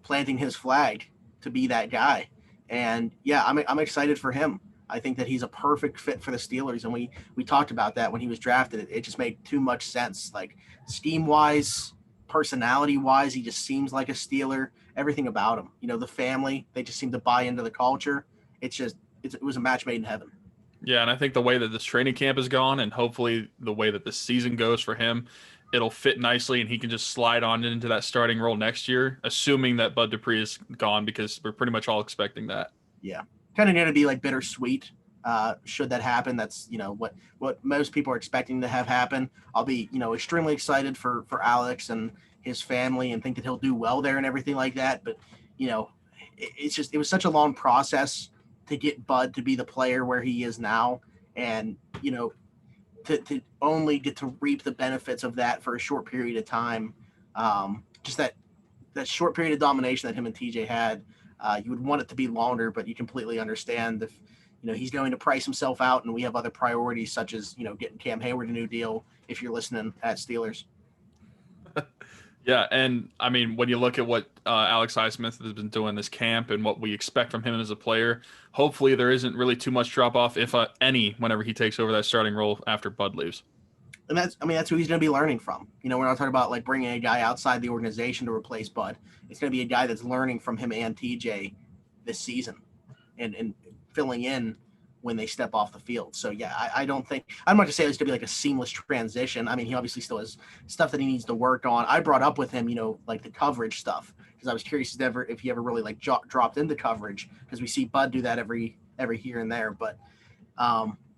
Speaker 1: planting his flag to be that guy. And yeah, I'm excited for him. I think that he's a perfect fit for the Steelers, and we talked about that when he was drafted. It just made too much sense, like scheme wise, personality wise. He just seems like a Steeler. Everything about him, the family, they just seem to buy into the culture. It was a match made in heaven.
Speaker 2: Yeah, and I think the way that this training camp has gone, and hopefully the way that the season goes for him, it'll fit nicely, and he can just slide on into that starting role next year, assuming that Bud Dupree is gone, because we're pretty much all expecting that.
Speaker 1: Yeah, kind of going to be like bittersweet. Should that happen, that's what most people are expecting to have happen. I'll be extremely excited for Alex and his family, and think that he'll do well there and everything like that. But it was such a long process to get Bud to be the player where he is now, and to only get to reap the benefits of that for a short period of time. Just that short period of domination that him and TJ had. You would want it to be longer, but you completely understand if he's going to price himself out, and we have other priorities such as getting Cam Hayward a new deal. If you're listening at Steelers.
Speaker 2: Yeah, and I mean, when you look at what Alex Highsmith has been doing this camp and what we expect from him as a player, hopefully there isn't really too much drop off, if any, whenever he takes over that starting role after Bud leaves.
Speaker 1: And that's who he's going to be learning from. We're not talking about like bringing a guy outside the organization to replace Bud. It's going to be a guy that's learning from him and TJ this season, and filling in when they step off the field. So yeah, I'm not going to say it's going to be like a seamless transition. I mean, he obviously still has stuff that he needs to work on. I brought up with him, like the coverage stuff, because I was curious if he ever really like dropped into coverage, because we see Bud do that every here and there. But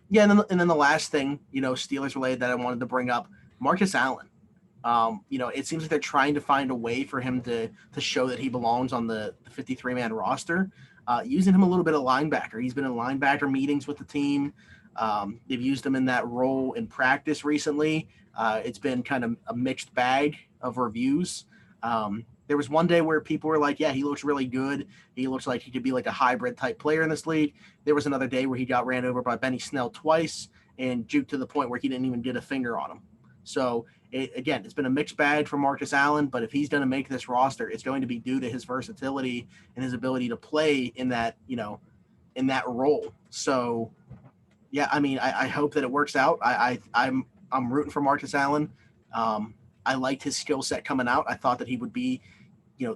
Speaker 1: yeah, and then the last thing, Steelers related that I wanted to bring up, Marcus Allen. It seems like they're trying to find a way for him to show that he belongs on the 53-man roster, using him a little bit of linebacker. He's been in linebacker meetings with the team. They've used him in that role in practice recently. It's been kind of a mixed bag of reviews. There was one day where people were like, yeah, he looks really good. He looks like he could be like a hybrid type player in this league. There was another day where he got ran over by Benny Snell twice and juked to the point where he didn't even get a finger on him. So again, it's been a mixed bag for Marcus Allen, but if he's going to make this roster, it's going to be due to his versatility and his ability to play in that, in that role. So yeah, I mean, I hope that it works out. I'm rooting for Marcus Allen. I liked his skill set coming out. I thought that he would be,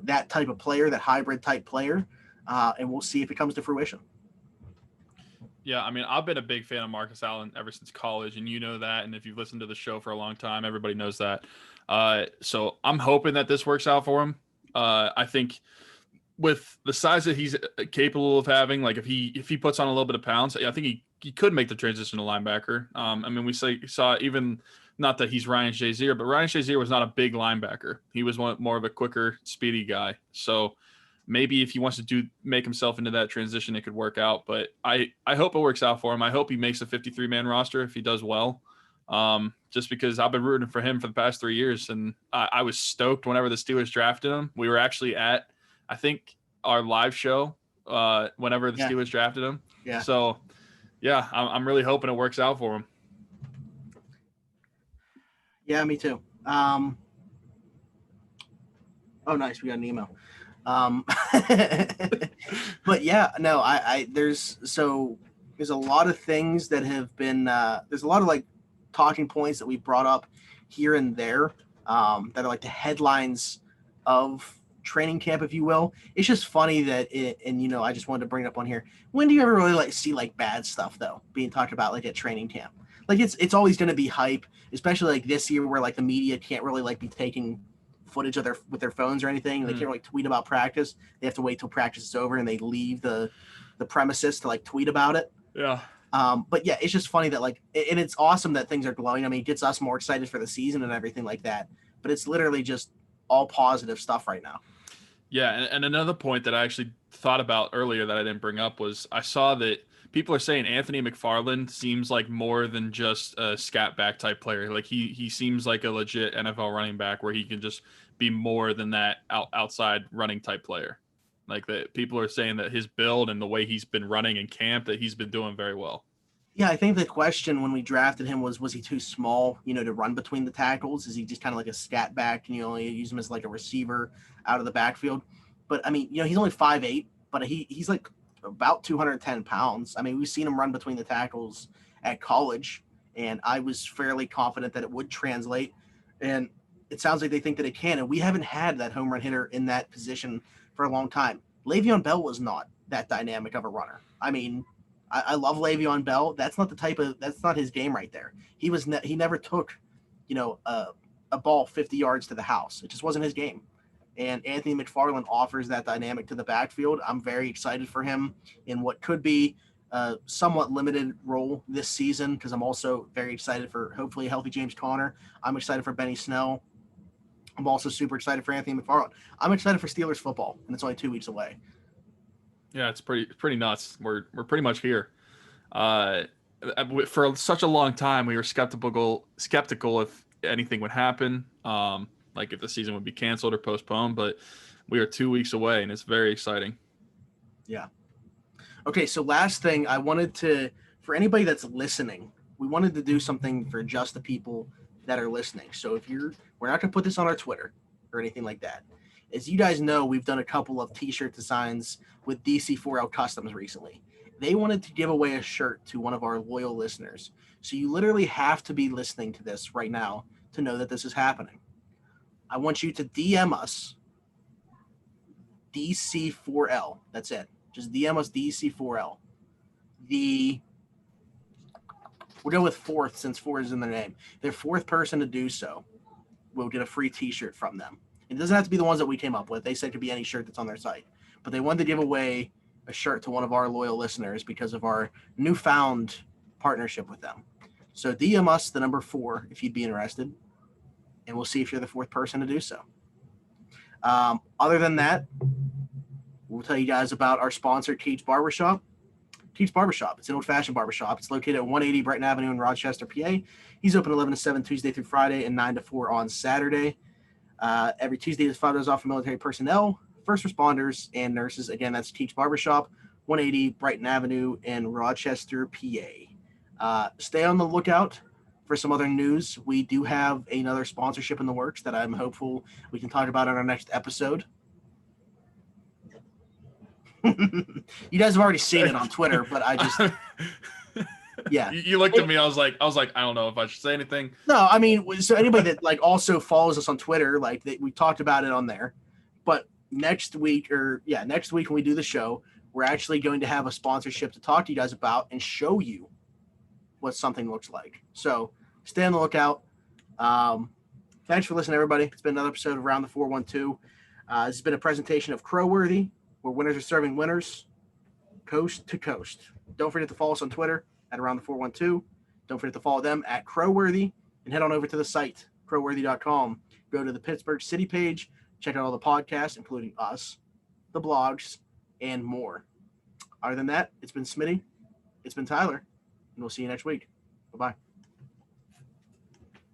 Speaker 1: that type of player, that hybrid type player. And we'll see if it comes to fruition.
Speaker 2: Yeah, I mean, I've been a big fan of Marcus Allen ever since college, and you know that. And if you've listened to the show for a long time, everybody knows that. So I'm hoping that this works out for him. I think with the size that he's capable of having, like if he puts on a little bit of pounds, I think he could make the transition to linebacker. I mean, we saw even, not that he's Ryan Shazier, but Ryan Shazier was not a big linebacker. He was more of a quicker, speedy guy. So maybe if he wants to make himself into that transition, it could work out. But I hope it works out for him. I hope he makes a 53-man roster if he does well. Just because I've been rooting for him for the past 3 years, and I was stoked whenever the Steelers drafted him. We were actually at, I think, our live show whenever the Steelers drafted him.
Speaker 1: Yeah.
Speaker 2: So, yeah, I'm really hoping it works out for him.
Speaker 1: Yeah, me too. Oh, nice. We got an email. But yeah, no, there's a lot of things that have been, there's a lot of like talking points that we brought up here and there that are like the headlines of training camp, if you will. It's just funny that I just wanted to bring it up on here. When do you ever really like see like bad stuff though being talked about like at training camp? Like it's always going to be hype, especially like this year where like the media can't really like be taking footage of with their phones or anything. They can't really tweet about practice. They have to wait till practice is over and they leave the premises to like tweet about it.
Speaker 2: Yeah.
Speaker 1: But yeah, it's just funny that like, and it's awesome that things are glowing. I mean, it gets us more excited for the season and everything like that, but it's literally just all positive stuff right now.
Speaker 2: Yeah. And another point that I actually thought about earlier that I didn't bring up was I saw that people are saying Anthony McFarland seems like more than just a scat back type player. Like he seems like a legit NFL running back where he can just be more than that outside running type player. Like that people are saying that his build and the way he's been running in camp, that he's been doing very well.
Speaker 1: Yeah, I think the question when we drafted him was he too small, to run between the tackles? Is he just kind of like a scat back and you only use him as like a receiver out of the backfield? But I mean, he's only 5'8", but he's like about 210 pounds. I mean, we've seen him run between the tackles at college, and I was fairly confident that it would translate. And it sounds like they think that it can. And we haven't had that home run hitter in that position for a long time. Le'Veon Bell was not that dynamic of a runner. I mean, I love Le'Veon Bell. That's not his game right there. He never took, a ball 50 yards to the house. It just wasn't his game. And Anthony McFarland offers that dynamic to the backfield. I'm very excited for him in what could be a somewhat limited role this season, because I'm also very excited for hopefully a healthy James Conner. I'm excited for Benny Snell. I'm also super excited for Anthony McFarland. I'm excited for Steelers football, and it's only 2 weeks away.
Speaker 2: Yeah, it's pretty nuts. We're pretty much here. For such a long time, we were skeptical if anything would happen. Like if the season would be canceled or postponed, but we are 2 weeks away and it's very exciting.
Speaker 1: Yeah. Okay. So last thing for anybody that's listening, we wanted to do something for just the people that are listening. So we're not going to put this on our Twitter or anything like that. As you guys know, we've done a couple of t-shirt designs with DC4L Customs recently. They wanted to give away a shirt to one of our loyal listeners. So you literally have to be listening to this right now to know that this is happening. I want you to DM us DC4L. That's it. Just DM us DC4L. We'll go with fourth since 4 is in their name. Their fourth person to do so will get a free t-shirt from them. It doesn't have to be the ones that we came up with. They said it could be any shirt that's on their site. But they wanted to give away a shirt to one of our loyal listeners because of our newfound partnership with them. So DM us the number 4 if you'd be interested, and we'll see if you're the fourth person to do so. Other than that, we'll tell you guys about our sponsor, Teach Barbershop. Teach Barbershop. It's an old-fashioned barbershop. It's located at 180 Brighton Avenue in Rochester, PA. He's open 11 to 7 Tuesday through Friday and 9 to 4 on Saturday. Every Tuesday, there's $5 off for military personnel, first responders, and nurses. Again, that's Teach Barbershop, 180 Brighton Avenue in Rochester, PA. Stay on the lookout for some other news. We do have another sponsorship in the works that I'm hopeful we can talk about on our next episode. You guys have already seen it on Twitter, but I just, yeah.
Speaker 2: You looked at me. I was like, I don't know if I should say anything.
Speaker 1: No, I mean, so anybody that like also follows us on Twitter, like we talked about it on there. But next week when we do the show, we're actually going to have a sponsorship to talk to you guys about and show you what something looks like. So stay on the lookout. Thanks for listening, everybody. It's been another episode of Round the 412. This has been a presentation of Crowworthy. where winners are serving winners coast to coast. Don't forget to follow us on Twitter at Around the 412. Don't forget to follow them at Crowworthy, and head on over to the site, crowworthy.com. Go to the Pittsburgh City page, check out all the podcasts, including us, the blogs, and more. Other than that, it's been Smitty, it's been Tyler, and we'll see you next week. Bye-bye.